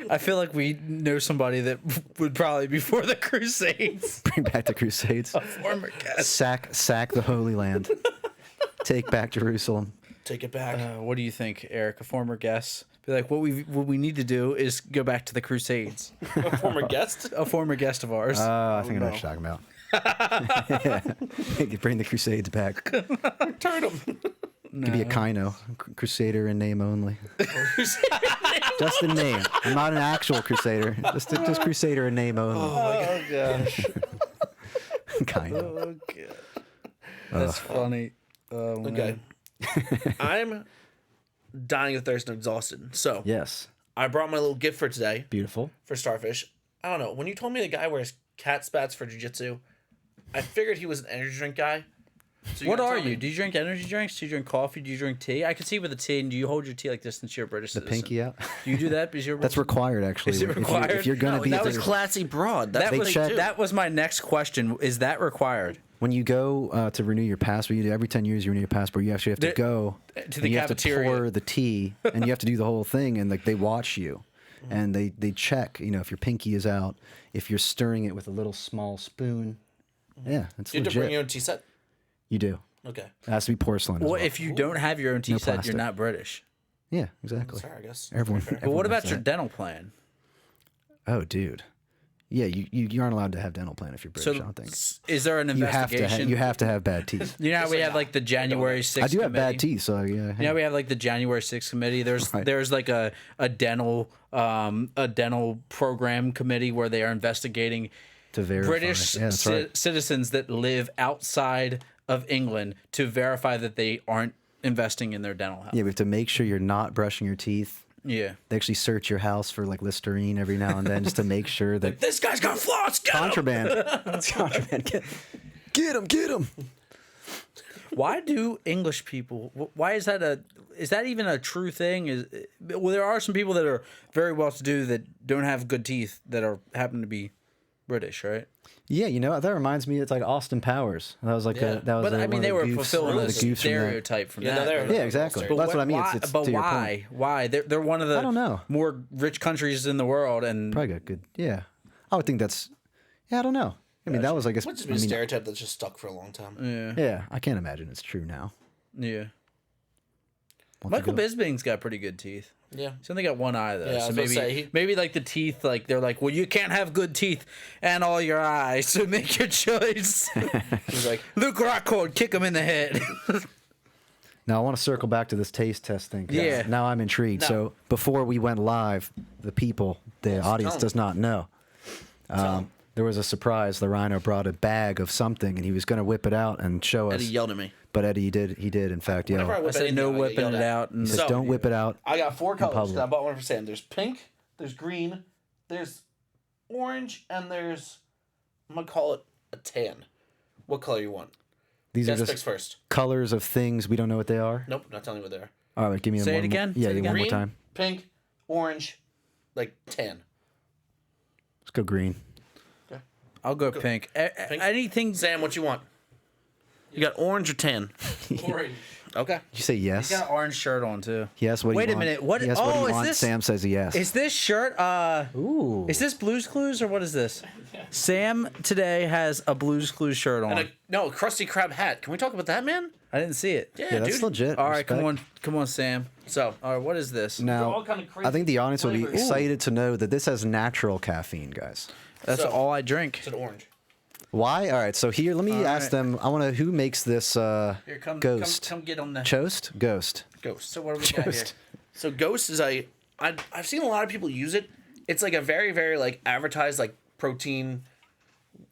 Speaker 3: I feel like we know somebody that would probably be for the Crusades.
Speaker 4: Bring back the Crusades.
Speaker 3: Former guest.
Speaker 4: Sack the Holy Land. Take back Jerusalem.
Speaker 2: Take it back.
Speaker 3: What do you think, Eric? A former guest. Be like, what we need to do is go back to the Crusades.
Speaker 2: A former guest.
Speaker 3: A former guest of ours.
Speaker 4: I think I know what you're talking about. Yeah. Bring the Crusades back.
Speaker 2: Turn them.
Speaker 4: Could be a Kino, Crusader in name only. Just in name. I'm not an actual Crusader. Just Crusader in name only.
Speaker 3: Oh gosh.
Speaker 4: Kino.
Speaker 3: Oh god. That's funny. Oh, man.
Speaker 2: Okay. I'm dying of thirst and exhausted. So
Speaker 4: Yes.
Speaker 2: I brought my little gift for today
Speaker 4: Beautiful.
Speaker 2: for Starfish. I don't know. When you told me the guy wears cat spats for jiu-jitsu, I figured he was an energy drink guy. So
Speaker 3: What
Speaker 2: gotta
Speaker 3: are
Speaker 2: tell me-
Speaker 3: you? Do you drink energy drinks? Do you drink coffee? Do you drink tea? I can see with the tea. And do you hold your tea like this since you're a British
Speaker 4: The
Speaker 3: citizen?
Speaker 4: pinky out.
Speaker 3: Do you do that because you're?
Speaker 4: That's required, actually.
Speaker 3: Is it
Speaker 4: If you're-
Speaker 3: required?
Speaker 4: If you're going to
Speaker 2: No,
Speaker 4: be
Speaker 2: that
Speaker 4: at
Speaker 2: was
Speaker 4: the-
Speaker 2: classy broad. That's
Speaker 3: that
Speaker 2: what
Speaker 3: was
Speaker 2: they do.
Speaker 3: that was my next question. Is that required?
Speaker 4: when you go to renew your passport, you do every 10 years you renew your passport. You actually have to go
Speaker 3: to the
Speaker 4: and you have
Speaker 3: cafeteria.
Speaker 4: to pour the tea, and you have to do the whole thing, and like they watch you, and they check. You know, if your pinky is out, if you're stirring it with a little small spoon. Yeah, it's
Speaker 2: You have to
Speaker 4: legit.
Speaker 2: bring your own tea set?
Speaker 4: You do.
Speaker 2: Okay.
Speaker 4: It has to be porcelain. As
Speaker 3: Well,
Speaker 4: well.
Speaker 3: if you don't have your own tea
Speaker 4: No
Speaker 3: set,
Speaker 4: plastic.
Speaker 3: you're not British.
Speaker 4: Yeah, exactly.
Speaker 2: Sorry, I guess.
Speaker 4: Everyone.
Speaker 3: But what
Speaker 4: everyone
Speaker 3: about
Speaker 4: has
Speaker 3: your
Speaker 4: that.
Speaker 3: dental plan?
Speaker 4: Oh, dude. Yeah, you aren't allowed to have dental plan if you're British.
Speaker 3: So,
Speaker 4: I don't think.
Speaker 3: is there an
Speaker 4: You have
Speaker 3: investigation?
Speaker 4: to. You have to have bad teeth.
Speaker 3: You know how we have like the January 6th
Speaker 4: I do have
Speaker 3: committee?
Speaker 4: bad teeth, so yeah.
Speaker 3: You know we have like the January 6th committee. There's
Speaker 4: Right.
Speaker 3: there's like a dental program committee where they are investigating
Speaker 4: to verify.
Speaker 3: British
Speaker 4: Yeah, that's right.
Speaker 3: citizens that live outside of England to verify that they aren't investing in their dental health.
Speaker 4: Yeah, we have to make sure you're not brushing your teeth.
Speaker 3: Yeah.
Speaker 4: They actually search your house for like Listerine every now and then just to make sure that
Speaker 2: This guy's got floss. Get him!
Speaker 4: contraband. It's contraband. Get him.
Speaker 3: Why do English people? Why is that even a true thing? Well, there are some people that are very well to do that don't have good teeth that happen to be British, right?
Speaker 4: Yeah, you know that reminds me. It's like Austin Powers. That was like
Speaker 2: Yeah.
Speaker 4: that was.
Speaker 3: But I
Speaker 4: one
Speaker 3: mean,
Speaker 4: of
Speaker 3: they
Speaker 4: the
Speaker 3: were
Speaker 4: goofs-
Speaker 3: fulfilling
Speaker 4: one
Speaker 3: a
Speaker 4: of the goofs from that.
Speaker 3: stereotype from
Speaker 2: Yeah,
Speaker 3: that.
Speaker 2: no, they're-
Speaker 4: Yeah, exactly.
Speaker 2: But
Speaker 4: Well, that's what I mean.
Speaker 3: Why,
Speaker 4: It's
Speaker 3: but
Speaker 4: to your
Speaker 3: why?
Speaker 4: point.
Speaker 3: Why? They're one of the
Speaker 4: I don't know.
Speaker 3: more rich countries in the world, and
Speaker 4: Probably got good. Yeah, I would think that's. Yeah, I don't know. I mean, that was I guess.
Speaker 2: Which is
Speaker 4: I
Speaker 2: a
Speaker 4: mean,
Speaker 2: stereotype that's just stuck for a long time.
Speaker 4: yeah, I can't imagine it's true now.
Speaker 3: yeah.
Speaker 4: Once
Speaker 3: Michael
Speaker 4: you go-
Speaker 3: Bisping's got pretty good teeth.
Speaker 2: Yeah.
Speaker 3: He's only got one eye though,
Speaker 2: Yeah, I
Speaker 3: so
Speaker 2: was gonna
Speaker 3: maybe
Speaker 2: say,
Speaker 3: maybe like the teeth, like they're like, well, you can't have good teeth and all your eyes, so make your choice.
Speaker 2: He's like,
Speaker 3: Luke Rockhold, kick him in the head.
Speaker 4: Now I want to circle back to this taste test thing. 'cause
Speaker 3: Yeah.
Speaker 4: Now I'm intrigued.
Speaker 2: No.
Speaker 4: So before we went live, the audience
Speaker 2: tell
Speaker 4: does not know.
Speaker 2: tell him.
Speaker 4: There was a surprise. The Rhino brought a bag of something, and he was going to whip it out and show us.
Speaker 2: Eddie yelled at me.
Speaker 4: But Eddie did. He did, in fact, yell.
Speaker 2: Whenever I
Speaker 3: I
Speaker 2: whip
Speaker 3: said
Speaker 2: anything
Speaker 3: no
Speaker 2: out, I get
Speaker 3: whipping
Speaker 2: yelled
Speaker 3: it
Speaker 2: at.
Speaker 3: out. And
Speaker 4: Just
Speaker 2: So-
Speaker 4: don't whip it out.
Speaker 2: I got 4 colors.
Speaker 4: public.
Speaker 2: I bought one for Sam. There's pink, there's green, there's orange, and there's, I'm going to call it a tan. What color you want?
Speaker 4: These
Speaker 2: Guess
Speaker 4: are
Speaker 2: picks
Speaker 4: just
Speaker 2: first.
Speaker 4: colors of things we don't know what they are.
Speaker 2: Nope, not telling you what they are.
Speaker 4: All right, give me
Speaker 3: Say it
Speaker 4: one
Speaker 3: again?
Speaker 4: More. Yeah,
Speaker 3: Say it
Speaker 4: one
Speaker 3: again.
Speaker 4: more
Speaker 2: Green,
Speaker 4: time.
Speaker 2: pink, orange, like tan.
Speaker 4: Let's go green.
Speaker 3: I'll go pink.
Speaker 2: Pink?
Speaker 3: Anything.
Speaker 2: Sam, what you want? You got orange or tan?
Speaker 5: Orange.
Speaker 2: Okay.
Speaker 4: Did you say yes?
Speaker 3: He's got an orange shirt on too.
Speaker 4: Yes. What do
Speaker 3: Wait
Speaker 4: you
Speaker 3: a
Speaker 4: want?
Speaker 3: minute, what-
Speaker 4: Yes. What do
Speaker 3: oh,
Speaker 4: you
Speaker 3: is
Speaker 4: want?
Speaker 3: this-
Speaker 4: Sam says yes.
Speaker 3: Is this shirt?
Speaker 4: Ooh.
Speaker 3: Is this Blue's Clues or what is this? Sam today has a Blue's Clues shirt on.
Speaker 2: And a Krusty Krab hat. Can we talk about that, man?
Speaker 3: I didn't see it.
Speaker 2: Yeah,
Speaker 4: Yeah, that's
Speaker 2: dude.
Speaker 4: legit.
Speaker 3: All right,
Speaker 4: Respect.
Speaker 3: come on, Sam.
Speaker 2: So,
Speaker 3: All right, what is this?
Speaker 4: Now,
Speaker 2: all kinda crazy
Speaker 4: I think the audience will be
Speaker 2: flavors.
Speaker 4: excited to know that this has natural caffeine, guys.
Speaker 3: That's
Speaker 2: So-
Speaker 3: all I drink.
Speaker 2: it's an orange.
Speaker 4: Why? All right. So here, let me ask
Speaker 3: right.
Speaker 4: them. I want to. Who makes this
Speaker 3: Here, come,
Speaker 4: ghost?
Speaker 3: Come get on the
Speaker 4: Choast? Ghost.
Speaker 2: Ghost.
Speaker 3: So what do we got here?
Speaker 4: Ghost.
Speaker 2: So Ghost is I've seen a lot of people use it. It's like a very, very like advertised like protein,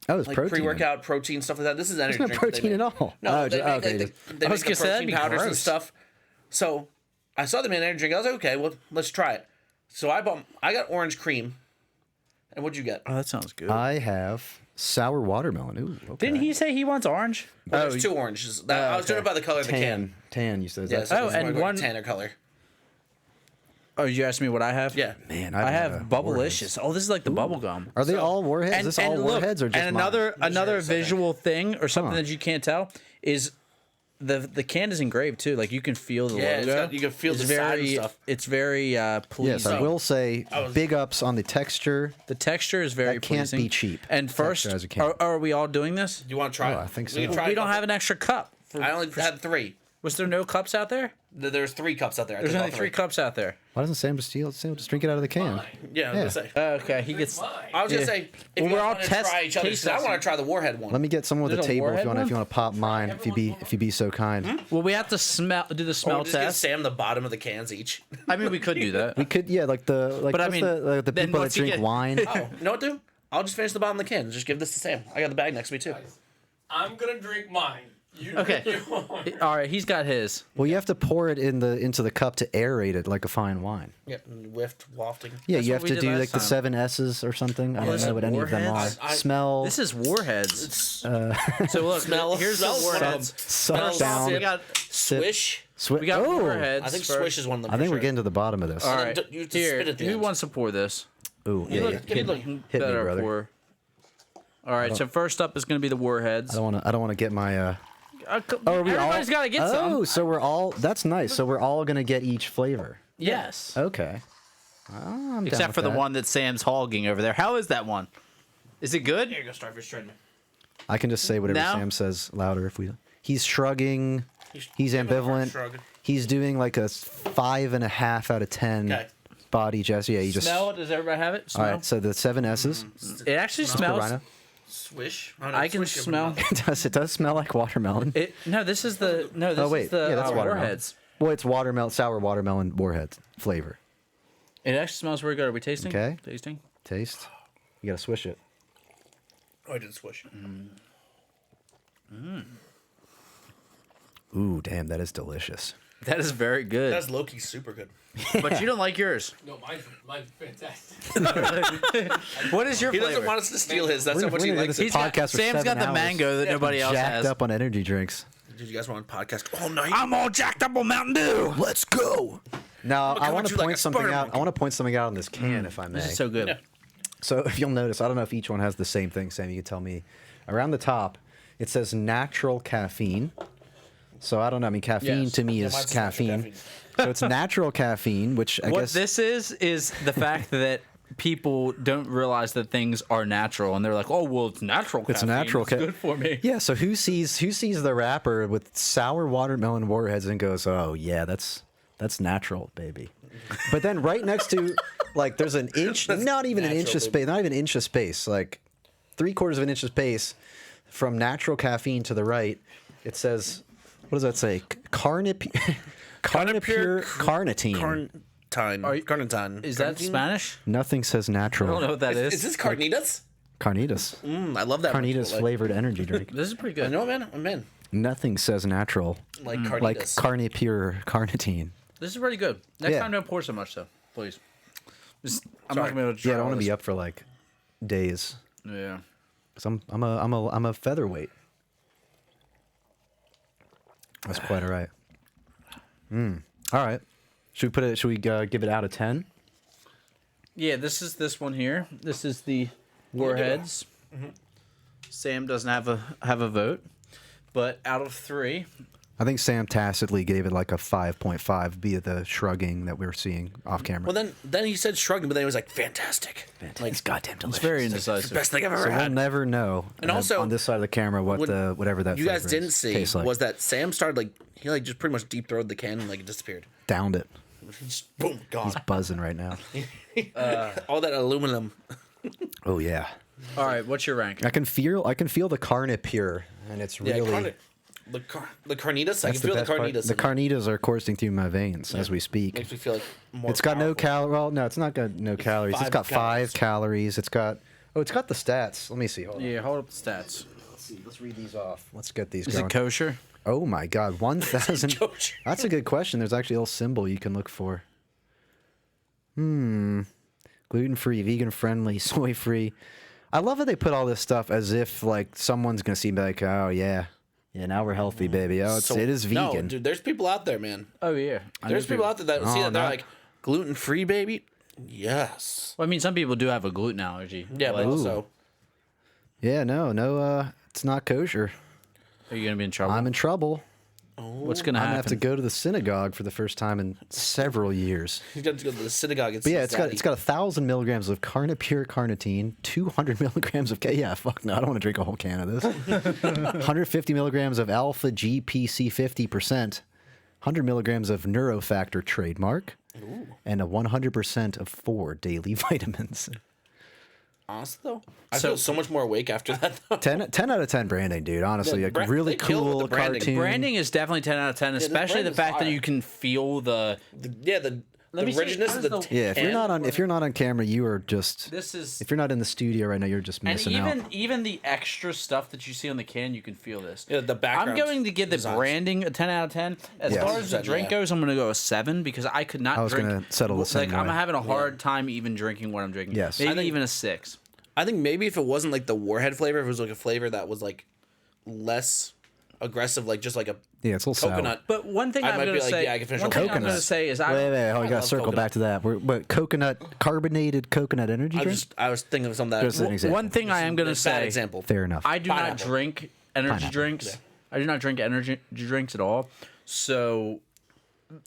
Speaker 4: Oh, it's
Speaker 2: like
Speaker 4: protein.
Speaker 2: pre-workout protein stuff like that. This is energy
Speaker 4: no
Speaker 2: drink that they
Speaker 4: protein
Speaker 2: make.
Speaker 4: at all.
Speaker 2: No,
Speaker 4: Oh,
Speaker 2: they
Speaker 4: ju-
Speaker 2: make,
Speaker 4: okay,
Speaker 2: they,
Speaker 4: just-
Speaker 2: they
Speaker 3: I was
Speaker 2: make
Speaker 3: gonna
Speaker 2: the
Speaker 3: say, that'd
Speaker 2: protein
Speaker 3: be
Speaker 2: powders and
Speaker 3: gross.
Speaker 2: stuff. So I saw them in energy drink. I was like, okay, well, let's try it. So I got orange cream. And what'd you get?
Speaker 3: Oh, that sounds good.
Speaker 4: I have Sour watermelon. Ooh, okay.
Speaker 3: Didn't he say he wants orange?
Speaker 2: Well, there's 2 oranges. I was doing it by the color of the can.
Speaker 4: Tan, you said.
Speaker 2: Yeah,
Speaker 4: That's,
Speaker 2: so
Speaker 3: Oh, and one-
Speaker 2: tanner color.
Speaker 3: Oh, you asked me what I have?
Speaker 2: Yeah.
Speaker 4: man,
Speaker 3: I have
Speaker 4: Warheads.
Speaker 3: Bubblicious. Oh, this is like the bubblegum.
Speaker 4: Are they all Warheads? Is this all
Speaker 3: look,
Speaker 4: Warheads or just
Speaker 3: and
Speaker 4: mine?
Speaker 3: another
Speaker 2: Yours, I think.
Speaker 3: visual thing or something
Speaker 4: Huh.
Speaker 3: that you can't tell is the can is engraved too. Like you can feel the
Speaker 2: Yeah, it's
Speaker 3: logo.
Speaker 2: got- you can feel
Speaker 3: It's
Speaker 2: the side and
Speaker 3: very,
Speaker 2: stuff.
Speaker 3: It's very pleasing.
Speaker 4: Yes, I will say big ups on the texture.
Speaker 3: The texture is very
Speaker 4: That can't
Speaker 3: pleasing.
Speaker 4: be cheap.
Speaker 3: And first,
Speaker 4: Texture as a can.
Speaker 3: are we all doing this?
Speaker 2: Do you want to try
Speaker 4: Oh,
Speaker 2: it?
Speaker 4: I think so.
Speaker 2: We, can try
Speaker 3: We
Speaker 2: a
Speaker 3: don't
Speaker 2: couple.
Speaker 3: have an extra cup.
Speaker 2: I only had 3.
Speaker 3: Was there no cups out there?
Speaker 2: There's 3 cups out there. I
Speaker 3: There's
Speaker 2: took all
Speaker 3: only 3 cups out there.
Speaker 4: Why doesn't Sam just steal? Sam just drink it out of the can.
Speaker 2: Yeah, I was gonna say.
Speaker 3: Okay, he gets.
Speaker 5: Mine.
Speaker 2: I was gonna say if
Speaker 3: Well,
Speaker 2: you
Speaker 3: we're
Speaker 2: guys
Speaker 3: all
Speaker 2: want to
Speaker 3: test-
Speaker 2: try each other's,
Speaker 3: taste
Speaker 2: 'cause I
Speaker 3: testing.
Speaker 2: want to try the Warhead one.
Speaker 4: Let me get someone with
Speaker 3: There's
Speaker 4: a
Speaker 3: a
Speaker 4: table if
Speaker 3: Warhead
Speaker 4: you want. If
Speaker 3: one?
Speaker 4: you want to pop mine, if you be so kind.
Speaker 3: Well, we have to do the smell
Speaker 2: Or just give
Speaker 3: test.
Speaker 2: Sam the bottom of the cans each.
Speaker 3: I mean, we could do that.
Speaker 4: We could, yeah, like the
Speaker 3: But I
Speaker 4: what's
Speaker 3: mean,
Speaker 4: the
Speaker 3: then
Speaker 4: people that
Speaker 3: once you
Speaker 4: drink
Speaker 3: get-
Speaker 4: wine.
Speaker 2: Oh, you know what, dude? I'll just finish the bottom of the can. Just give this to Sam. I got the bag next to me too.
Speaker 5: I'm gonna drink mine. You
Speaker 3: Okay.
Speaker 5: drink yours.
Speaker 3: All right, he's got his.
Speaker 4: Well, you have to pour it into the cup to aerate it like a fine wine.
Speaker 2: Yep, and whiffed, wafting.
Speaker 4: Yeah,
Speaker 3: That's
Speaker 4: you
Speaker 3: what
Speaker 4: have
Speaker 3: we
Speaker 4: to
Speaker 3: did
Speaker 4: do
Speaker 3: last
Speaker 4: like the
Speaker 3: time.
Speaker 4: 7 S's or something. I don't
Speaker 3: is
Speaker 4: know
Speaker 3: it
Speaker 4: what any of them are.
Speaker 3: Warheads?
Speaker 4: Smell,
Speaker 3: This is Warheads.
Speaker 2: It's
Speaker 3: So look,
Speaker 2: Smell-
Speaker 3: here's the
Speaker 2: smells
Speaker 3: Warheads.
Speaker 4: suck
Speaker 2: smells
Speaker 4: down,
Speaker 3: We got
Speaker 2: Swish.
Speaker 3: we got
Speaker 4: oh,
Speaker 3: Warheads.
Speaker 2: I think
Speaker 3: first.
Speaker 2: Swish is one of them.
Speaker 4: I think
Speaker 2: for
Speaker 4: we're
Speaker 2: sure.
Speaker 4: getting to the bottom of this.
Speaker 3: All right,
Speaker 2: You just
Speaker 3: here.
Speaker 2: spit at the
Speaker 3: Who
Speaker 2: end.
Speaker 3: wants to pour this?
Speaker 4: Ooh, yeah,
Speaker 3: Look,
Speaker 4: yeah.
Speaker 3: hit
Speaker 2: look,
Speaker 3: me,
Speaker 4: hit me,
Speaker 3: better
Speaker 4: brother.
Speaker 3: pour. All right, so first up is going to be the Warheads.
Speaker 4: I don't want to get my.
Speaker 3: Oh,
Speaker 4: are we all?
Speaker 3: everybody's got to get some.
Speaker 4: Oh, so we're all. That's nice. So we're all gonna get each flavor.
Speaker 3: Yes.
Speaker 4: Okay. I'm down
Speaker 3: Except
Speaker 4: with
Speaker 3: for the
Speaker 4: that.
Speaker 3: one that Sam's hogging over there. How is that one? Is it good?
Speaker 2: Here you go, Starfish. Trade me.
Speaker 4: I can just say whatever
Speaker 3: Now?
Speaker 4: Sam says louder if we. He's shrugging. He's
Speaker 2: Give it a hard
Speaker 4: ambivalent.
Speaker 2: shrug.
Speaker 4: He's doing like a 5.5 out of 10
Speaker 2: Okay.
Speaker 4: body chest. Yeah, you just.
Speaker 3: Smell it. Does everybody have it?
Speaker 4: All
Speaker 3: Smell.
Speaker 4: right, so the 7 S's.
Speaker 3: It actually
Speaker 4: For
Speaker 3: smells.
Speaker 4: Rhino.
Speaker 2: Swish.
Speaker 3: I can
Speaker 2: Swish
Speaker 3: smell.
Speaker 4: It does smell like watermelon.
Speaker 3: No, this is the no. This
Speaker 4: Oh, wait.
Speaker 3: is the
Speaker 4: Yeah, that's watermelon.
Speaker 3: Warheads.
Speaker 4: Well, it's watermelon, sour watermelon warhead flavor.
Speaker 3: It actually smells very good. Are we tasting?
Speaker 4: Okay.
Speaker 3: Tasting.
Speaker 4: Taste. You gotta swish it.
Speaker 2: Oh, I did swish.
Speaker 4: Ooh, damn, that is delicious.
Speaker 3: That is very good.
Speaker 2: That's Loki super good.
Speaker 3: But you don't like yours.
Speaker 5: No, mine's fantastic.
Speaker 3: What is your
Speaker 2: He
Speaker 3: flavor?
Speaker 2: doesn't want us to steal his. That's
Speaker 4: We're-
Speaker 2: how much
Speaker 4: we're
Speaker 2: he
Speaker 4: gonna do
Speaker 2: likes
Speaker 4: this
Speaker 2: it.
Speaker 3: He's got,
Speaker 4: podcast for
Speaker 3: Sam's
Speaker 4: 7
Speaker 3: got the
Speaker 4: hours.
Speaker 3: mango that nobody else
Speaker 4: Jacked
Speaker 3: has.
Speaker 4: up on energy drinks.
Speaker 2: Did you guys want to podcast all night?
Speaker 3: I'm all jacked up on Mountain Dew.
Speaker 4: Let's go. Now
Speaker 2: gonna
Speaker 4: I
Speaker 2: come
Speaker 4: want
Speaker 2: at
Speaker 4: to
Speaker 2: you like
Speaker 4: point
Speaker 2: a
Speaker 4: something
Speaker 2: spider
Speaker 4: out.
Speaker 2: monkey.
Speaker 4: I want to point something out on this can, if I may.
Speaker 3: This is so good.
Speaker 2: Yeah.
Speaker 4: So if you'll notice, I don't know if each one has the same thing. Sam, you can tell me. Around the top, it says natural caffeine. So I don't know. I mean, caffeine
Speaker 3: Yes.
Speaker 4: to me
Speaker 2: Yeah,
Speaker 4: is
Speaker 2: mine's natural
Speaker 4: caffeine. So it's natural caffeine, which I
Speaker 3: What
Speaker 4: guess
Speaker 3: this is the fact that people don't realize that things are natural, and they're like, "Oh, well, it's natural.
Speaker 4: It's
Speaker 3: caffeine.
Speaker 4: natural
Speaker 3: It's
Speaker 4: ca-
Speaker 3: good for me."
Speaker 4: Yeah. So who sees the wrapper with sour watermelon warheads and goes, "Oh yeah, that's natural, baby." But then right next to, like, there's an inch, not even an
Speaker 2: natural,
Speaker 4: inch of
Speaker 2: baby.
Speaker 4: space, not even an inch of space, like 3/4 of an inch of space from natural caffeine to the right. It says, what does that say? Carnipure carnitine.
Speaker 2: Carnitine.
Speaker 3: Is that
Speaker 2: Carnitine?
Speaker 3: Spanish?
Speaker 4: Nothing says
Speaker 3: I
Speaker 4: natural.
Speaker 3: don't know what that is.
Speaker 2: Is this carnitas?
Speaker 4: Carnitas.
Speaker 2: I love that.
Speaker 4: Carnitas
Speaker 2: like,
Speaker 4: flavored energy drink.
Speaker 3: This is pretty
Speaker 2: I
Speaker 3: good.
Speaker 2: know, man. I'm in.
Speaker 4: Nothing says natural.
Speaker 2: Like carnitas.
Speaker 4: Like carnipure carnitine.
Speaker 3: This is pretty good. Next
Speaker 4: Yeah.
Speaker 3: time, don't pour so much, though, please. I'm not gonna be able to.
Speaker 4: Yeah, I
Speaker 3: try
Speaker 4: don't
Speaker 3: all
Speaker 4: want to
Speaker 3: this.
Speaker 4: be up for like days.
Speaker 3: Yeah.
Speaker 4: Cause I'm a featherweight. That's quite all right. All right. Should we give it out of 10?
Speaker 3: Yeah, this is this one here. This is the Warheads. Sam doesn't have a vote, but out of 3,
Speaker 4: I think Sam tacitly gave it like a 5.5 via the shrugging that we were seeing off camera.
Speaker 2: Well, then he said shrugging, but then he was like, fantastic.
Speaker 4: Like, it's goddamn delicious.
Speaker 3: it's very
Speaker 2: It's the
Speaker 3: indecisive.
Speaker 2: best thing I've ever
Speaker 4: So we'll
Speaker 2: had.
Speaker 4: never know.
Speaker 2: And also,
Speaker 4: on this side of the camera, what whatever that
Speaker 2: you guys
Speaker 4: flavor
Speaker 2: didn't
Speaker 4: is,
Speaker 2: see
Speaker 4: tastes like.
Speaker 2: was that Sam started like he like just pretty much deep throated the can and like it disappeared.
Speaker 4: Downed it.
Speaker 2: Just boom, gone.
Speaker 4: He's buzzing right now.
Speaker 2: All that aluminum.
Speaker 4: Oh yeah.
Speaker 3: All right, what's your rank?
Speaker 4: I can feel the carnipure, and it's
Speaker 2: Yeah,
Speaker 4: really.
Speaker 2: the carnitas. I can
Speaker 4: That's
Speaker 2: feel the
Speaker 4: best part.
Speaker 2: carnitas.
Speaker 4: The carnitas are coursing through my veins as we speak.
Speaker 2: makes me feel like more.
Speaker 4: It's got no
Speaker 2: powerful.
Speaker 4: Well, no, it's not got no calories. It's
Speaker 2: 5
Speaker 4: got
Speaker 2: calories.
Speaker 4: 5 calories. It's got the stats. Let me see. Hold on.
Speaker 3: Yeah, hold up the stats.
Speaker 4: Let's see. Let's read these off. Let's get these
Speaker 3: Is
Speaker 4: going.
Speaker 3: it kosher?
Speaker 4: Oh my God, 1,000.
Speaker 2: Kosher.
Speaker 4: That's a good question. There's actually a little symbol you can look for. Gluten-free, vegan-friendly, soy-free. I love how they put all this stuff as if like someone's gonna see and be like, oh yeah, now we're healthy, baby. Oh, it is vegan.
Speaker 2: No, dude, there's people out there, man.
Speaker 3: Oh yeah,
Speaker 2: There's people out there that see that they're
Speaker 4: not-
Speaker 2: like gluten free, baby. Yes.
Speaker 3: Well, I mean, some people do have a gluten allergy.
Speaker 2: Yeah, but also
Speaker 4: Yeah, no, it's not kosher.
Speaker 3: Are you gonna be in trouble?
Speaker 4: I'm in trouble.
Speaker 3: What's gonna
Speaker 4: I'm gonna
Speaker 3: happen?
Speaker 4: have to go to the synagogue for the first time in several years.
Speaker 2: he's got to go to the synagogue. And
Speaker 4: But
Speaker 2: see
Speaker 4: yeah,
Speaker 2: his
Speaker 4: it's got 1,000 milligrams of pure carnitine, 200 milligrams of yeah, fuck no, I don't want to drink a whole can of this. 150 milligrams of alpha GPC 50%, 100 milligrams of neurofactor trademark, and a 100% of 4 daily vitamins.
Speaker 2: Honestly, though, I feel so much more awake after that. Though.
Speaker 4: 10 out of 10 branding, dude. Honestly,
Speaker 2: Yeah,
Speaker 4: like really
Speaker 2: they killed with
Speaker 4: cool
Speaker 2: the branding.
Speaker 4: cartoon.
Speaker 3: Branding is definitely 10 out of 10, especially the
Speaker 2: branding's
Speaker 3: fact that
Speaker 2: fire.
Speaker 3: you can feel the.
Speaker 2: The
Speaker 3: Let me see,
Speaker 2: richness
Speaker 3: how
Speaker 2: of
Speaker 3: does
Speaker 2: the.
Speaker 3: the-
Speaker 4: Yeah, if you're not on camera, you are just.
Speaker 3: This is.
Speaker 4: If you're not in the studio right now, you're just
Speaker 3: And
Speaker 4: missing
Speaker 3: even
Speaker 4: out.
Speaker 3: even the extra stuff that you see on the can, you can feel this.
Speaker 2: Yeah, the background.
Speaker 3: I'm going to give the
Speaker 2: designs.
Speaker 3: branding a 10 out of 10. As
Speaker 4: Yeah.
Speaker 3: far as the
Speaker 2: 100%,
Speaker 3: drink
Speaker 2: yeah.
Speaker 3: goes, I'm going to go a 7 because I could not
Speaker 4: I was
Speaker 3: drink.
Speaker 4: gonna settle the same
Speaker 3: Like I'm
Speaker 4: way.
Speaker 3: having a hard time even drinking what I'm drinking.
Speaker 4: Yes.
Speaker 3: maybe
Speaker 2: I think-
Speaker 3: even a 6.
Speaker 2: I think maybe if it wasn't like the Warhead flavor, if it was like a flavor that was like less aggressive, like just like a
Speaker 4: Yeah, it's a little
Speaker 2: coconut.
Speaker 3: But one thing
Speaker 2: I
Speaker 3: I'm
Speaker 2: might
Speaker 3: going
Speaker 2: be
Speaker 3: to
Speaker 2: like,
Speaker 3: say,
Speaker 2: yeah, I can finish
Speaker 3: one
Speaker 2: on
Speaker 3: thing I'm
Speaker 2: coconut.
Speaker 3: going to say is
Speaker 4: Wait,
Speaker 3: I
Speaker 4: we gotta
Speaker 2: love
Speaker 4: circle
Speaker 2: coconut.
Speaker 4: back to that. But carbonated coconut energy drink.
Speaker 2: I was thinking of something
Speaker 4: Just an
Speaker 2: that
Speaker 4: example.
Speaker 3: one thing I am going to
Speaker 2: a bad
Speaker 3: say.
Speaker 2: example.
Speaker 4: Fair enough.
Speaker 3: I do not
Speaker 2: Pineapple.
Speaker 3: drink energy
Speaker 4: Pineapple.
Speaker 3: drinks.
Speaker 2: Yeah.
Speaker 3: I do not drink energy drinks at all. So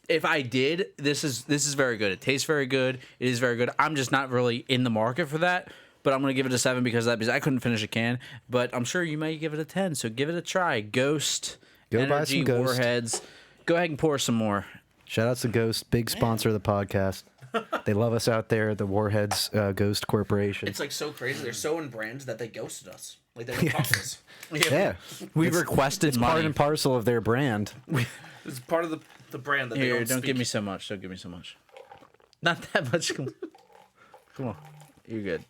Speaker 3: if I did, this is very good. It tastes very good. It is very good. I'm just not really in the market for that. But I'm gonna give it a 7 because of that. Because I couldn't finish a can. But I'm sure you might give it a 10. So give it a try. Ghost.
Speaker 4: Go
Speaker 3: energy,
Speaker 4: buy some Ghost.
Speaker 3: Warheads. Go ahead and pour some more.
Speaker 4: Shout out to Ghost, big sponsor of the podcast. They love us out there, the Warheads Ghost Corporation.
Speaker 2: It's like so crazy. They're so in brands that they ghosted us. Like they don't talk to us.
Speaker 4: Yeah,
Speaker 3: We requested
Speaker 4: it's
Speaker 3: money.
Speaker 4: part and parcel of their brand.
Speaker 2: It's part of the brand that they
Speaker 3: Here,
Speaker 2: don't
Speaker 3: don't
Speaker 2: speak.
Speaker 3: give me so much. Don't give me so much. Not that much. Come on. You're good.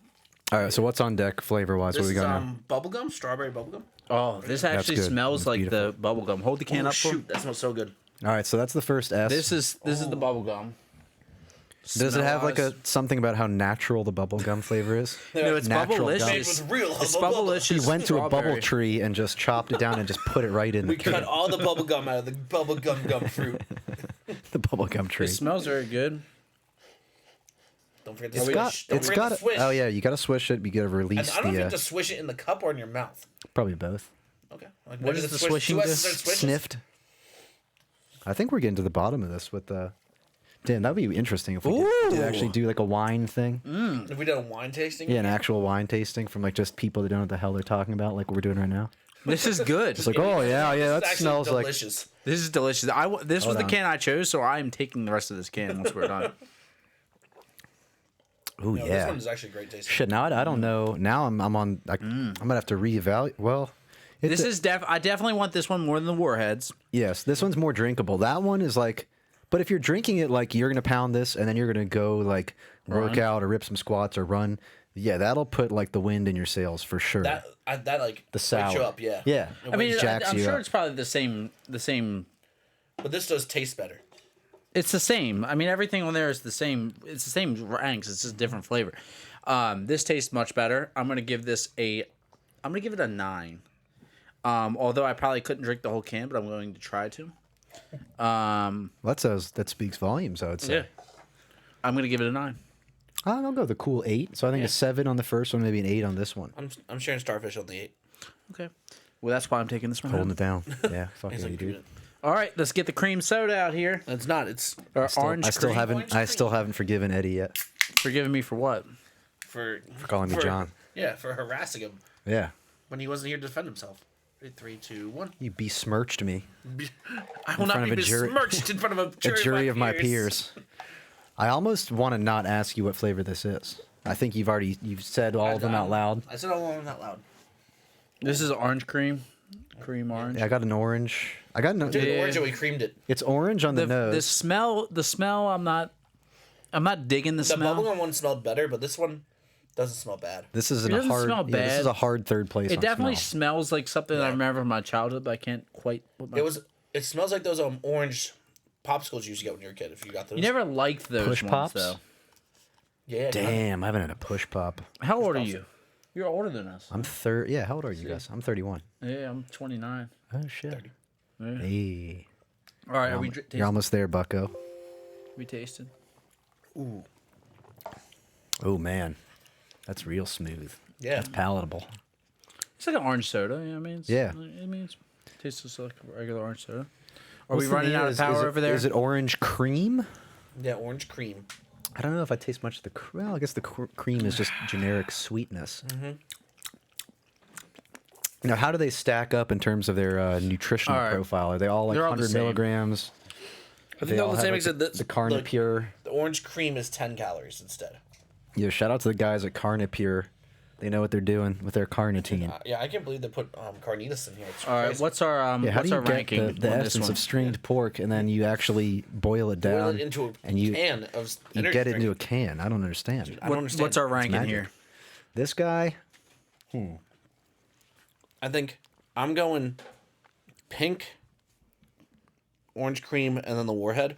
Speaker 4: All right, so what's on deck flavor wise? What
Speaker 2: This
Speaker 4: do we
Speaker 2: is
Speaker 4: got now?
Speaker 2: bubblegum, strawberry bubblegum.
Speaker 3: Oh, this actually
Speaker 4: good.
Speaker 3: smells
Speaker 4: That's
Speaker 3: like
Speaker 4: beautiful.
Speaker 3: the bubble gum. Hold the can
Speaker 2: Oh
Speaker 3: up. For
Speaker 2: shoot, that smells so good.
Speaker 4: All right, so that's the first S.
Speaker 3: This is the bubble gum.
Speaker 4: Does it have like a something about how natural the bubble gum flavor is?
Speaker 3: No, it's
Speaker 4: Natural
Speaker 3: bubblicious.
Speaker 4: gum.
Speaker 2: Made with real
Speaker 3: It's
Speaker 2: bubble gum.
Speaker 3: bubblicious.
Speaker 4: He went to a bubble
Speaker 3: strawberry.
Speaker 4: tree and just chopped it down and just put it right in
Speaker 2: We
Speaker 4: the,
Speaker 2: cut all the bubble gum out of the bubble gum fruit.
Speaker 4: the bubble gum tree.
Speaker 3: It smells very good.
Speaker 2: Don't forget to
Speaker 4: It's
Speaker 2: swish.
Speaker 4: got,
Speaker 2: Don't
Speaker 4: it's
Speaker 2: forget
Speaker 4: got.
Speaker 2: to swish.
Speaker 4: Oh yeah, you got to swish it. You got to
Speaker 2: And
Speaker 4: release
Speaker 2: I don't know if you
Speaker 4: the
Speaker 2: have to swish it in the cup or in your mouth.
Speaker 4: probably both.
Speaker 2: Okay. Like
Speaker 3: What
Speaker 2: maybe
Speaker 3: does the
Speaker 2: swish-
Speaker 3: swishing
Speaker 2: two
Speaker 3: do?
Speaker 2: S's and swishes.
Speaker 4: Sniffed. I think we're getting to the bottom of this with the. Damn, that'd be interesting if we did actually do like a wine thing.
Speaker 2: If we did a wine tasting.
Speaker 4: Yeah, an actual wine tasting from like just people that don't know what the hell they're talking about, like what we're doing right now.
Speaker 3: This is good.
Speaker 4: It's like, oh yeah,
Speaker 2: This is
Speaker 4: that
Speaker 2: actually
Speaker 4: smells like.
Speaker 2: delicious.
Speaker 3: This is delicious. This was
Speaker 4: Hold
Speaker 3: the
Speaker 4: on.
Speaker 3: can I chose, so I'm taking the rest of this can once we're done.
Speaker 4: Oh
Speaker 2: No, This
Speaker 4: yeah.
Speaker 2: one is actually great tasting.
Speaker 4: Shit. Now I don't know. Now I'm on. I'm gonna have to reevaluate. Well,
Speaker 3: This is I definitely want this one more than the Warheads.
Speaker 4: yes. This one's more drinkable. That one is like. But if you're drinking it like you're gonna pound this and then you're gonna go like work out or rip some squats or run, yeah, that'll put like the wind in your sails for sure.
Speaker 2: That like
Speaker 4: the
Speaker 2: wakes
Speaker 4: sour.
Speaker 2: you up. Yeah.
Speaker 4: Yeah.
Speaker 2: It
Speaker 3: I mean,
Speaker 2: wakes-
Speaker 4: jacks
Speaker 3: I'm
Speaker 4: you
Speaker 3: sure
Speaker 4: up.
Speaker 3: it's probably the same.
Speaker 2: but this does taste better.
Speaker 3: It's the same. I mean, everything on there is the same. It's the same ranks. It's just different flavor. This tastes much better. I'm gonna give it a 9. Although I probably couldn't drink the whole can, but I'm going to try to.
Speaker 4: That speaks volumes. I would say.
Speaker 3: Yeah. I'm gonna give it a 9.
Speaker 4: I'll go the cool 8. So I think a 7 on the first one, maybe an 8 on this one.
Speaker 2: I'm sharing Starfish on the 8.
Speaker 3: Okay. Well, that's why I'm taking this one.
Speaker 4: Holding
Speaker 3: home.
Speaker 4: it down. Yeah, fuck
Speaker 2: He's
Speaker 4: yeah,
Speaker 2: like,
Speaker 4: you dude.
Speaker 3: All right, let's get the cream soda out here.
Speaker 2: It's not. It's
Speaker 3: Or orange
Speaker 4: I still
Speaker 3: cream.
Speaker 4: haven't. I still haven't forgiven Eddie yet
Speaker 3: Forgiving me for what?
Speaker 2: for
Speaker 4: calling me John.
Speaker 2: Yeah, for harassing him
Speaker 4: Yeah,
Speaker 2: when he wasn't here to defend himself. 3, 2, 1.
Speaker 4: you besmirched me.
Speaker 2: I will not
Speaker 4: front
Speaker 2: be
Speaker 4: of a jury-
Speaker 2: besmirched in front of
Speaker 4: A jury of my peers. I almost want to not ask you what flavor this is. I think you've said all of them out loud.
Speaker 2: I said all of them out loud.
Speaker 3: This is orange cream. Cream orange.
Speaker 4: Yeah, I got an orange. I got an.
Speaker 2: Dude,
Speaker 3: Yeah.
Speaker 2: orange and we creamed it.
Speaker 4: It's orange on the,
Speaker 3: The
Speaker 4: nose.
Speaker 3: smell. I'm not digging the
Speaker 2: The
Speaker 3: smell.
Speaker 2: bubblegum one smelled better, but this one doesn't smell bad.
Speaker 4: This is
Speaker 3: It
Speaker 4: a
Speaker 3: doesn't
Speaker 4: hard.
Speaker 3: smell
Speaker 4: Yeah, this is
Speaker 3: bad.
Speaker 4: a hard third place.
Speaker 3: It
Speaker 4: on
Speaker 3: definitely
Speaker 4: smell.
Speaker 3: smells like something I remember from my childhood, but I can't quite. Put my...
Speaker 2: It smells like those orange popsicles you used to get when you were a kid. If you got those.
Speaker 3: You never liked those
Speaker 4: Push
Speaker 3: ones,
Speaker 4: pops?
Speaker 3: though.
Speaker 2: Yeah.
Speaker 4: Damn, I haven't had a push pop.
Speaker 3: How old are you? You're older than us.
Speaker 4: I'm 30. Yeah, how old are you guys? I'm 31.
Speaker 3: Yeah, I'm 29.
Speaker 4: Oh shit.
Speaker 2: 30.
Speaker 3: Yeah.
Speaker 4: Hey,
Speaker 3: All right, are we tasting?
Speaker 4: you're almost there, Bucko.
Speaker 3: We tasted.
Speaker 4: Oh man, that's real smooth.
Speaker 2: Yeah.
Speaker 4: That's palatable.
Speaker 3: It's like an orange soda. Yeah, I mean,
Speaker 4: Yeah.
Speaker 3: I mean, it tastes just like a regular orange soda. Are
Speaker 4: What's
Speaker 3: we
Speaker 4: the
Speaker 3: running
Speaker 4: name?
Speaker 3: out of
Speaker 4: Is
Speaker 3: power
Speaker 4: it-
Speaker 3: over there?
Speaker 4: Is it orange cream?
Speaker 2: Yeah, orange cream.
Speaker 4: I don't know if I taste much of the. Well, I guess the cream is just generic sweetness. Now, how do they stack up in terms of their nutritional
Speaker 3: All right.
Speaker 4: profile? Are they all like
Speaker 3: They're all the
Speaker 4: 100
Speaker 3: same.
Speaker 4: milligrams?
Speaker 2: I think they're all the same except
Speaker 4: the Carnipure.
Speaker 2: the orange cream is 10 calories instead.
Speaker 4: Yeah, shout out to the guys at Carnipure. They know what they're doing with their carnitine.
Speaker 2: Yeah, I can't believe they put carnitas in here. It's
Speaker 3: All right,
Speaker 2: crazy.
Speaker 3: what's our
Speaker 4: Yeah, how
Speaker 3: what's
Speaker 4: do
Speaker 3: our
Speaker 4: you get
Speaker 3: ranking
Speaker 4: the
Speaker 3: on this
Speaker 4: essence
Speaker 3: one?
Speaker 4: of stringed pork and then you actually boil it down
Speaker 2: Boil it into a
Speaker 4: and you
Speaker 2: can of
Speaker 4: you
Speaker 2: energy
Speaker 4: get it
Speaker 2: drink.
Speaker 4: into a can? I don't understand.
Speaker 2: I don't understand.
Speaker 3: What's our ranking
Speaker 4: magic.
Speaker 3: here?
Speaker 4: This guy,
Speaker 2: I think I'm going pink, orange cream, and then the Warhead.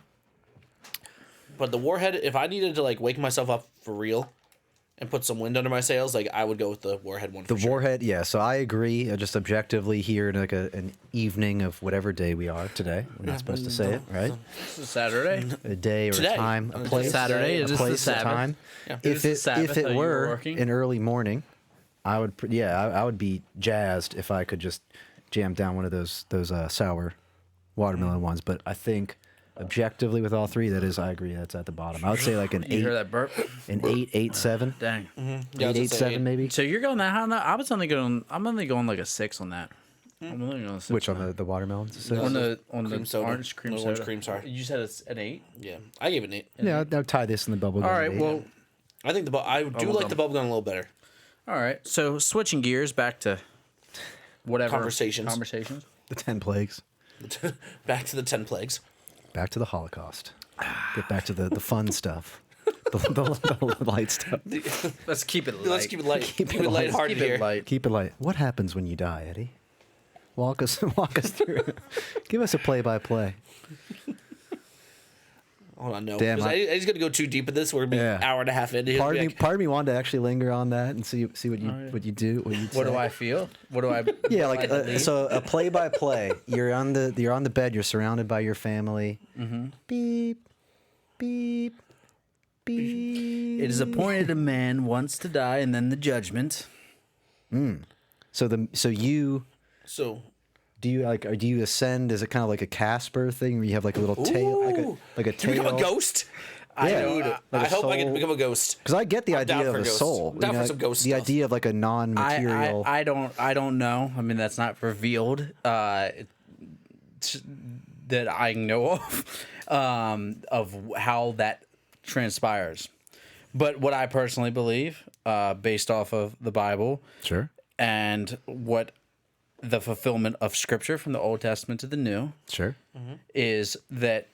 Speaker 2: But the Warhead, if I needed to like wake myself up for real and put some wind under my sails, like I would go with the Warhead one.
Speaker 4: the
Speaker 2: for sure.
Speaker 4: Warhead, yeah. So I agree. Just objectively here, in like an evening of whatever day we are today. We're not supposed to say it, right?
Speaker 3: This is Saturday.
Speaker 4: A day or
Speaker 2: Today.
Speaker 4: a time, a
Speaker 2: It's
Speaker 4: place,
Speaker 3: Saturday. It
Speaker 4: a
Speaker 3: is the
Speaker 4: place, a
Speaker 3: Sabbath.
Speaker 4: time.
Speaker 2: Yeah.
Speaker 3: It
Speaker 4: If
Speaker 3: is the
Speaker 4: it
Speaker 3: Sabbath.
Speaker 4: if
Speaker 3: Are
Speaker 4: it
Speaker 3: you
Speaker 4: were
Speaker 3: working?
Speaker 4: an early morning, I would I would be jazzed if I could just jam down one of those sour watermelon ones. But I think objectively with all three, that is, I agree, that's at the bottom. I would say like an
Speaker 3: You hear
Speaker 4: eight,
Speaker 3: that burp?
Speaker 4: an 8.7,
Speaker 3: Dang.
Speaker 2: Yeah, I was
Speaker 4: 8,
Speaker 2: gonna
Speaker 4: 8,
Speaker 2: say
Speaker 4: 7
Speaker 2: eight.
Speaker 4: maybe.
Speaker 3: So you're going that high on that? I'm only going like a 6 on that. I'm only going a 6.
Speaker 4: Which on the watermelons? Six?
Speaker 3: on the
Speaker 2: Cream soda.
Speaker 3: orange cream
Speaker 2: No,
Speaker 3: soda?
Speaker 2: orange cream, sorry.
Speaker 3: You said it's an 8.
Speaker 2: Yeah, I gave it an 8.
Speaker 4: Yeah, I'll tie this in the bubble.
Speaker 3: All right. Well.
Speaker 2: I think I do like the bubblegum a little better.
Speaker 3: All right. So switching gears back to whatever
Speaker 2: Conversations.
Speaker 4: the 10 plagues.
Speaker 2: Back to the 10 plagues.
Speaker 4: Back to the Holocaust. Get back to the fun stuff. The light stuff.
Speaker 3: Let's keep it light.
Speaker 2: Let's keep it light. Keep it
Speaker 4: light.
Speaker 2: lighthearted
Speaker 3: Keep it
Speaker 2: here.
Speaker 3: light.
Speaker 4: Keep it light. What happens when you die, Eddie? Walk us through it. Give us a play-by-play.
Speaker 2: Hold on, no.
Speaker 4: Damn,
Speaker 2: 'Cause
Speaker 4: I-
Speaker 2: He's going to go too deep in this. We're going to be
Speaker 4: Yeah.
Speaker 2: an hour and a half into it.
Speaker 4: Part of me wanted to actually linger on that and see what you do.
Speaker 3: What do I feel? What do I?
Speaker 4: Yeah,
Speaker 3: what
Speaker 4: like
Speaker 3: do I believe?
Speaker 4: so a play-by-play. You're on the bed. You're surrounded by your family. Beep, beep, beep.
Speaker 3: It is appointed a man once to die, and then the judgment.
Speaker 4: So you
Speaker 2: So,
Speaker 4: do you ascend? Is it kind of like a Casper thing where you have like a little tail, like a
Speaker 2: to
Speaker 4: tail?
Speaker 2: become a ghost?
Speaker 4: Yeah,
Speaker 2: Dude,
Speaker 4: like
Speaker 2: I
Speaker 4: a
Speaker 2: hope I can
Speaker 4: soul.
Speaker 2: become a ghost.
Speaker 4: Because I get the
Speaker 2: I'm down
Speaker 4: idea of
Speaker 2: for
Speaker 4: a
Speaker 2: ghosts.
Speaker 4: soul.
Speaker 2: I'm down for
Speaker 4: know,
Speaker 2: some ghost
Speaker 4: the
Speaker 2: stuff.
Speaker 4: idea of like a non-material.
Speaker 3: I don't know. I mean, that's not revealed. That I know of how that transpires. But what I personally believe, based off of the Bible,
Speaker 4: Sure.
Speaker 3: and what the fulfillment of Scripture from the Old Testament to the New,
Speaker 4: Sure.
Speaker 3: is that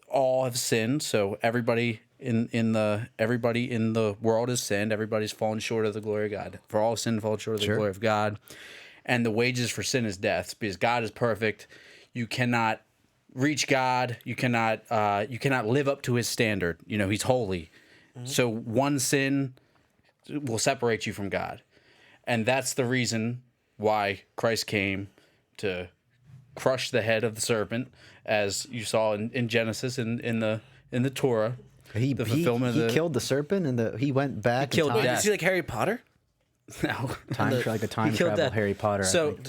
Speaker 3: all have sinned. So everybody in the world has sinned. Everybody's fallen short of the glory of God. For all sin fallen short of the
Speaker 4: Sure.
Speaker 3: glory of God. And the wages for sin is death, because God is perfect. You cannot reach God. You cannot live up to his standard. You know, he's holy. So one sin will separate you from God. And that's the reason why Christ came to crush the head of the serpent, as you saw in Genesis in the Torah.
Speaker 4: He killed the serpent and he went back.
Speaker 3: killed
Speaker 4: in time.
Speaker 3: death.
Speaker 2: Is he like Harry Potter?
Speaker 3: No.
Speaker 4: Like a time
Speaker 3: He killed
Speaker 4: travel
Speaker 3: death.
Speaker 4: Harry Potter. I
Speaker 3: So
Speaker 4: think.